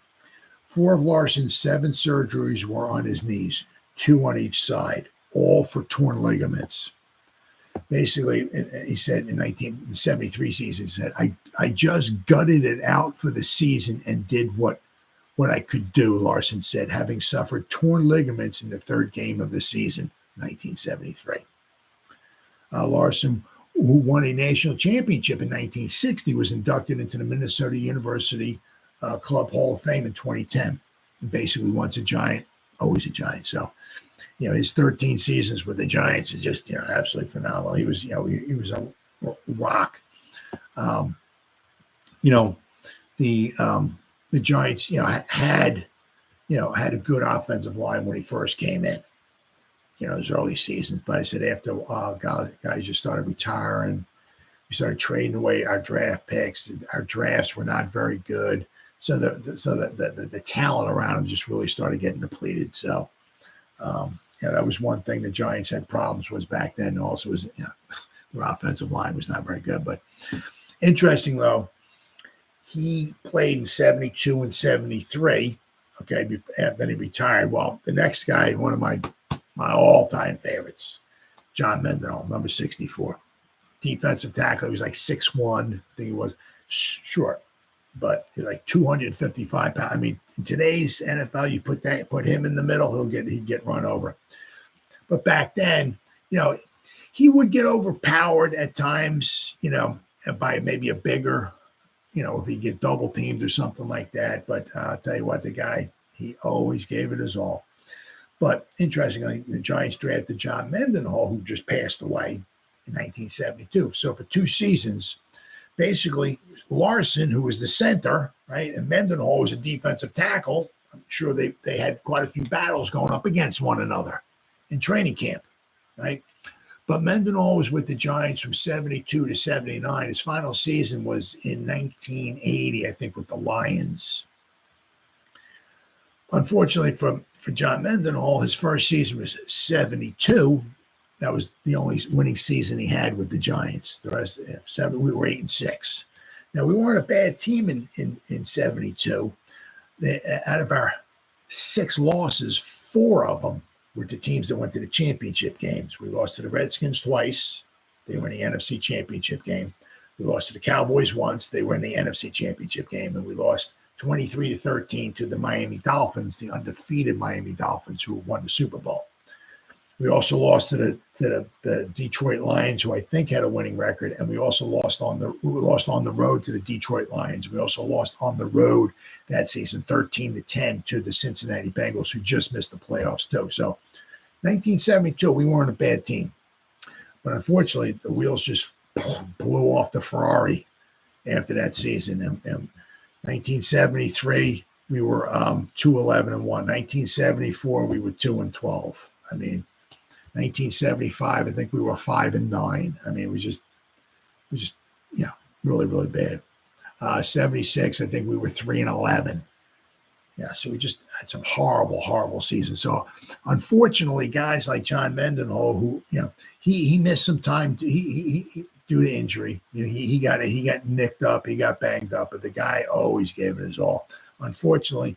4 of Larson's 7 surgeries were on his knees, 2 on each side, all for torn ligaments. Basically, he said in 1973 season, he said, I just gutted it out for the season and did what I could do, Larson said, having suffered torn ligaments in the 3rd game of the season, 1973. Larson, who won a national championship in 1960, was inducted into the Minnesota University Club Hall of Fame in 2010. And basically, once a Giant, always a Giant. So, his 13 seasons with the Giants are just, absolutely phenomenal. He was, he was a rock. The Giants, had a good offensive line when he first came in, his early seasons. But I said after a while, guys just started retiring. We started trading away our draft picks. Our drafts were not very good. So the talent around him just really started getting depleted. So, that was one thing the Giants had problems with back then. Also was, their offensive line was not very good. But interesting, though, he played in 72 and 73, okay, then he retired. Well, the next guy, one of my all-time favorites, John Mendenhall, number 64. Defensive tackle. He was like 6'1", I think he was. Short, but like 255 pounds. I mean, in today's NFL, you put him in the middle, he'd get run over. But back then, he would get overpowered at times, by maybe a bigger, if he get double teamed or something like that. But I'll tell you what, the guy, he always gave it his all. But interestingly, the Giants drafted John Mendenhall, who just passed away in 1972. So for 2 seasons, basically Larson, who was the center, right, and Mendenhall was a defensive tackle. I'm sure they had quite a few battles going up against one another in training camp, right? But Mendenhall was with the Giants from 72 to 79. His final season was in 1980, I think, with the Lions. Unfortunately for John Mendenhall, his first season was 72. That was the only winning season he had with the Giants. The rest, 7, we were 8-6. Now, we weren't a bad team in 72. Out of our 6 losses, 4 of them were to teams that went to the championship games. We lost to the Redskins twice. They were in the NFC championship game. We lost to the Cowboys once. They were in the NFC championship game. And we lost 23-13 to the Miami Dolphins, the undefeated Miami Dolphins, who won the Super Bowl. We also lost to the Detroit Lions, who I think had a winning record, and we also lost on the road to the Detroit Lions. We also lost on the road that season, 13-10, to the Cincinnati Bengals, who just missed the playoffs too. So, 1972, we weren't a bad team, but unfortunately, the wheels just blew off the Ferrari after that season. And 1973, we were 2-11-1. 1974, we were 2-12. I mean, 1975, I think we were 5-9. I mean, we just, really, really bad. 76, I think we were 3-11. Yeah, so we just had some horrible, horrible seasons. So, unfortunately, guys like John Mendenhall, who he missed some time. He due to injury. He got nicked up. He got banged up. But the guy always gave it his all. Unfortunately,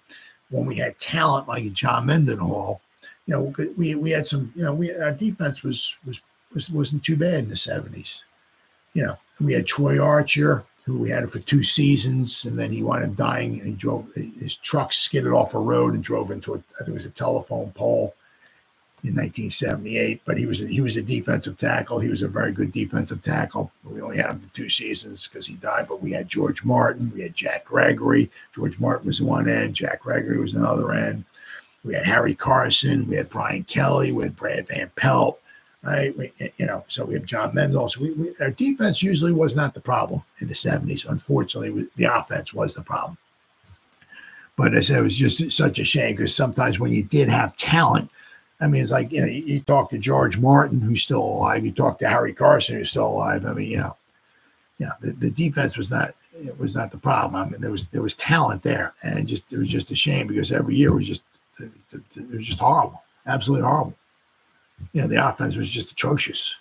when we had talent like John Mendenhall, we had some, our defense wasn't too bad in the 70s. We had Troy Archer, who we had for 2 seasons, and then he wound up dying, and his truck skidded off a road and drove into I think it was a telephone pole in 1978. But he was a defensive tackle. He was a very good defensive tackle. We only had him for 2 seasons because he died. But we had George Martin, we had Jack Gregory. George Martin was one end, Jack Gregory was another end. We had Harry Carson, we had Brian Kelly, we had Brad Van Pelt, right? So we have John Mendenhall. So our defense usually was not the problem in the 70s. Unfortunately, the offense was the problem. But as I said, it was just such a shame because sometimes when you did have talent, I mean, it's like, you talk to George Martin, who's still alive. You talk to Harry Carson, who's still alive. I mean, the defense was not the problem. I mean, there was talent there, and it was just a shame because every year it was just horrible, absolutely horrible. The offense was just atrocious.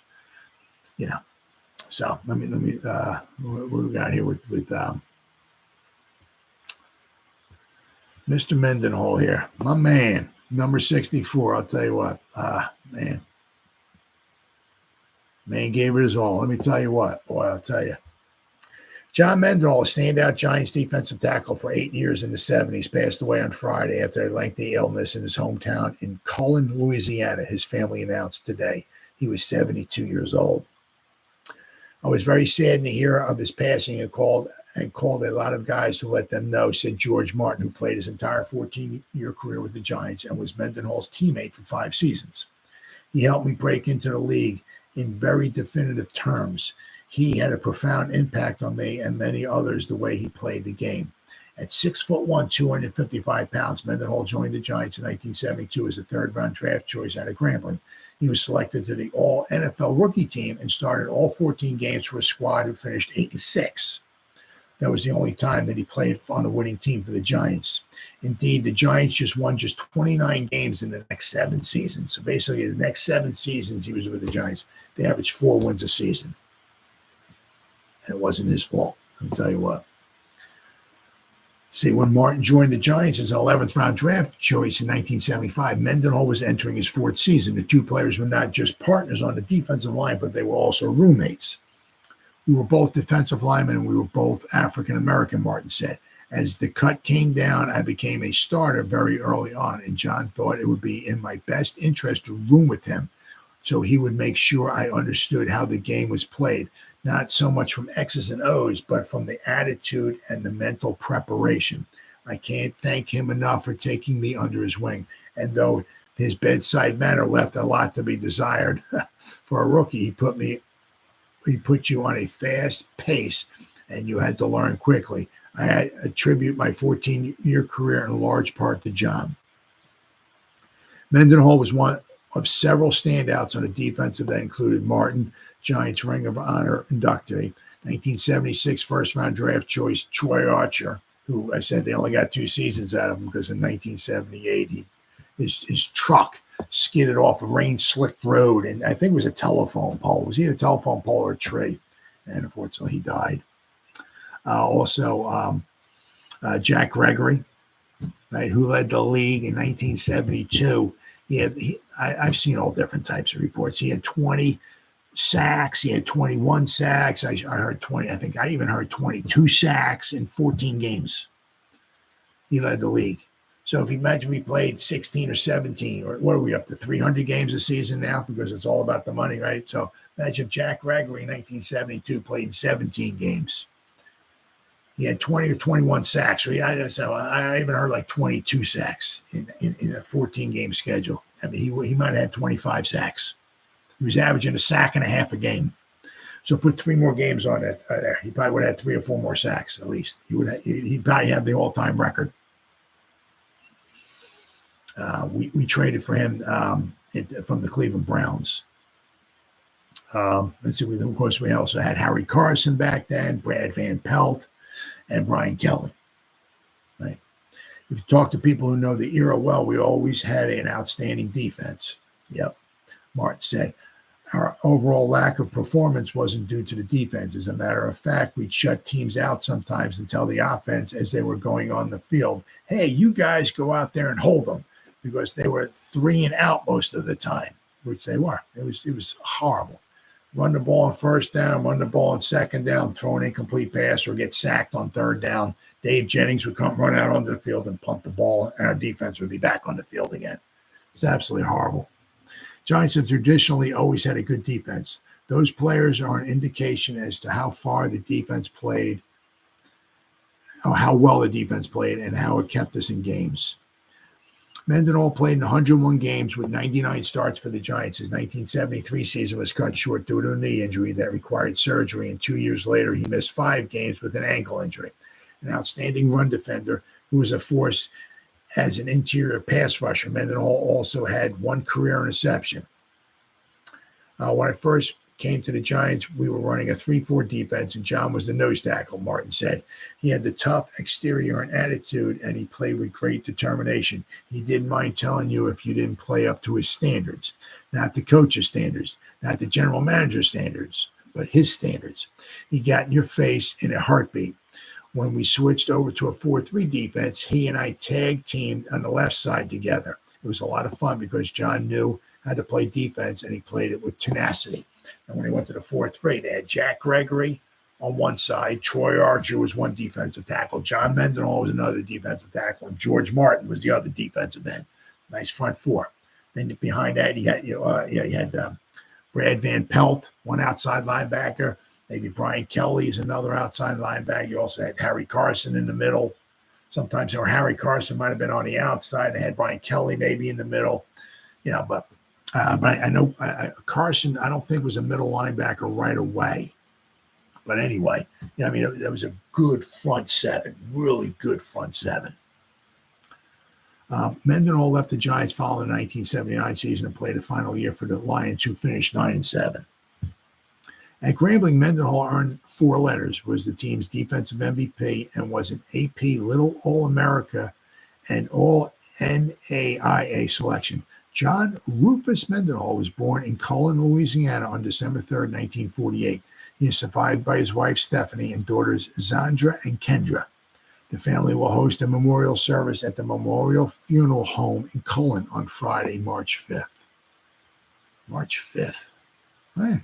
So let me what we got here with Mr. Mendenhall here, my man, number 64. I'll tell you what, man gave it his all. Let me tell you what, boy, I'll tell you. John Mendenhall, a standout Giants defensive tackle for 8 years in the 70s, passed away on Friday after a lengthy illness in his hometown in Cullen, Louisiana. His family announced today. He was 72 years old. I was very saddened to hear of his passing and called a lot of guys to let them know, said George Martin, who played his entire 14-year career with the Giants and was Mendenhall's teammate for 5 seasons. He helped me break into the league in very definitive terms. He had a profound impact on me and many others the way he played the game. At 6'1", 255 pounds, Mendenhall joined the Giants in 1972 as a third-round draft choice out of Grambling. He was selected to the All-NFL rookie team and started all 14 games for a squad who finished 8-6. That was the only time that he played on a winning team for the Giants. Indeed, the Giants won 29 games in the next 7 seasons. So basically, the next 7 seasons he was with the Giants, they averaged 4 wins a season. And it wasn't his fault, I'll tell you what. See, when Martin joined the Giants as an 11th round draft choice in 1975, Mendenhall was entering his 4th season. The two players were not just partners on the defensive line, but they were also roommates. We were both defensive linemen and we were both African-American, Martin said. As the cut came down, I became a starter very early on, and John thought it would be in my best interest to room with him so he would make sure I understood how the game was played, not so much from X's and O's, but from the attitude and the mental preparation. I can't thank him enough for taking me under his wing. And though his bedside manner left a lot to be desired, for a rookie, he put you on a fast pace and you had to learn quickly. I attribute my 14-year career in large part to John. Mendenhall was one of several standouts on the defensive that included Martin, Giants Ring of Honor inductee, 1976 first-round draft choice Troy Archer, who I said they only got 2 seasons out of him because in 1978 his truck skidded off a rain-slicked road, and I think it was a telephone pole. Was he a telephone pole or a tree? And unfortunately, he died. Also, Jack Gregory, right, who led the league in 1972. I've seen all different types of reports. He had 20 sacks. He had 21 sacks. I heard 20. I think I even heard 22 sacks in 14 games. He led the league. So if you imagine we played 16 or 17, or what are we up to, 300 games a season now because it's all about the money, right? So imagine Jack Gregory in 1972 played 17 games. He had 20 or 21 sacks. So I even heard like 22 sacks in a 14-game schedule. I mean, he might have had 25 sacks. He was averaging a sack and a half a game. So put 3 more games on it there. He probably would have had 3 or 4 more sacks at least. He'd probably have the all-time record. We traded for him from the Cleveland Browns. Let's see. Of course, we also had Harry Carson back then, Brad Van Pelt, and Brian Kelly. Right. If you talk to people who know the era well, we always had an outstanding defense. Yep. Martin said, our overall lack of performance wasn't due to the defense. As a matter of fact, we'd shut teams out sometimes and tell the offense as they were going on the field, hey, you guys go out there and hold them, because they were 3 and out most of the time, which they were. It was horrible. Run the ball on first down, run the ball on second down, throw an incomplete pass, or get sacked on third down. Dave Jennings would come run out onto the field and pump the ball, and our defense would be back on the field again. It's absolutely horrible. Giants have traditionally always had a good defense. Those players are an indication as to how far the defense played, or how well the defense played, and how it kept us in games. Mendenhall played in 101 games with 99 starts for the Giants. His 1973 season was cut short due to a knee injury that required surgery, and 2 years later he missed 5 games with an ankle injury. An outstanding run defender who was a force as an interior pass rusher. Mendenhall also had 1 career interception. When I first came to the Giants, we were running a 3-4 defense, and John was the nose tackle, Martin said. He had the tough exterior and attitude, and he played with great determination. He didn't mind telling you if you didn't play up to his standards, not the coach's standards, not the general manager's standards, but his standards. He got in your face in a heartbeat. When we switched over to a 4-3 defense, he and I tag teamed on the left side together. It was a lot of fun because John knew how to play defense, and he played it with tenacity. And when he went to the 4-3, they had Jack Gregory on one side. Troy Archer was one defensive tackle. John Mendenhall was another defensive tackle. And George Martin was the other defensive end. Nice front four. Then behind that, you had Brad Van Pelt, one outside linebacker. Maybe Brian Kelly is another outside linebacker. You also had Harry Carson in the middle. Sometimes Harry Carson might have been on the outside. They had Brian Kelly maybe in the middle. But I know Carson, I don't think was a middle linebacker right away. But anyway, that was a good front seven, really good front seven. Mendenhall left the Giants following the 1979 season and played the final year for the Lions, who finished 9-7. At Grambling, Mendenhall earned 4 letters, was the team's defensive MVP, and was an AP Little All-America and All-NAIA selection. John Rufus Mendenhall was born in Cullen, Louisiana on December 3rd, 1948. He is survived by his wife, Stephanie, and daughters, Zandra and Kendra. The family will host a memorial service at the Memorial Funeral Home in Cullen on Friday, March 5th. March 5th. Right.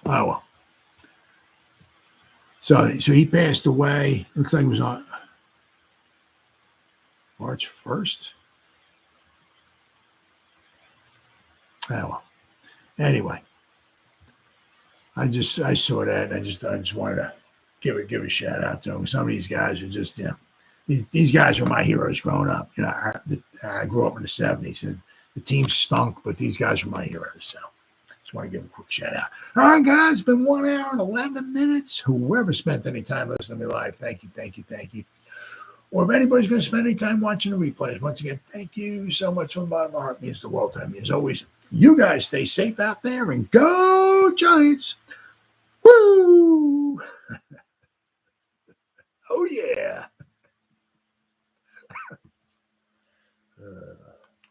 Oh, well. So he passed away. Looks like it was on March 1st. Oh, well. Anyway, I saw that. And I just wanted to give a shout out to them. Some of these guys are just, these guys are my heroes growing up. I grew up in the 70s, and the team stunk, but these guys are my heroes. So just want to give a quick shout out. All right, guys, it's been 1 hour and 11 minutes. Whoever spent any time listening to me live, thank you. Or if anybody's going to spend any time watching the replays, once again, thank you so much from the bottom of my heart. It means the world to me. As always, you guys stay safe out there and go Giants. Woo! Oh, yeah.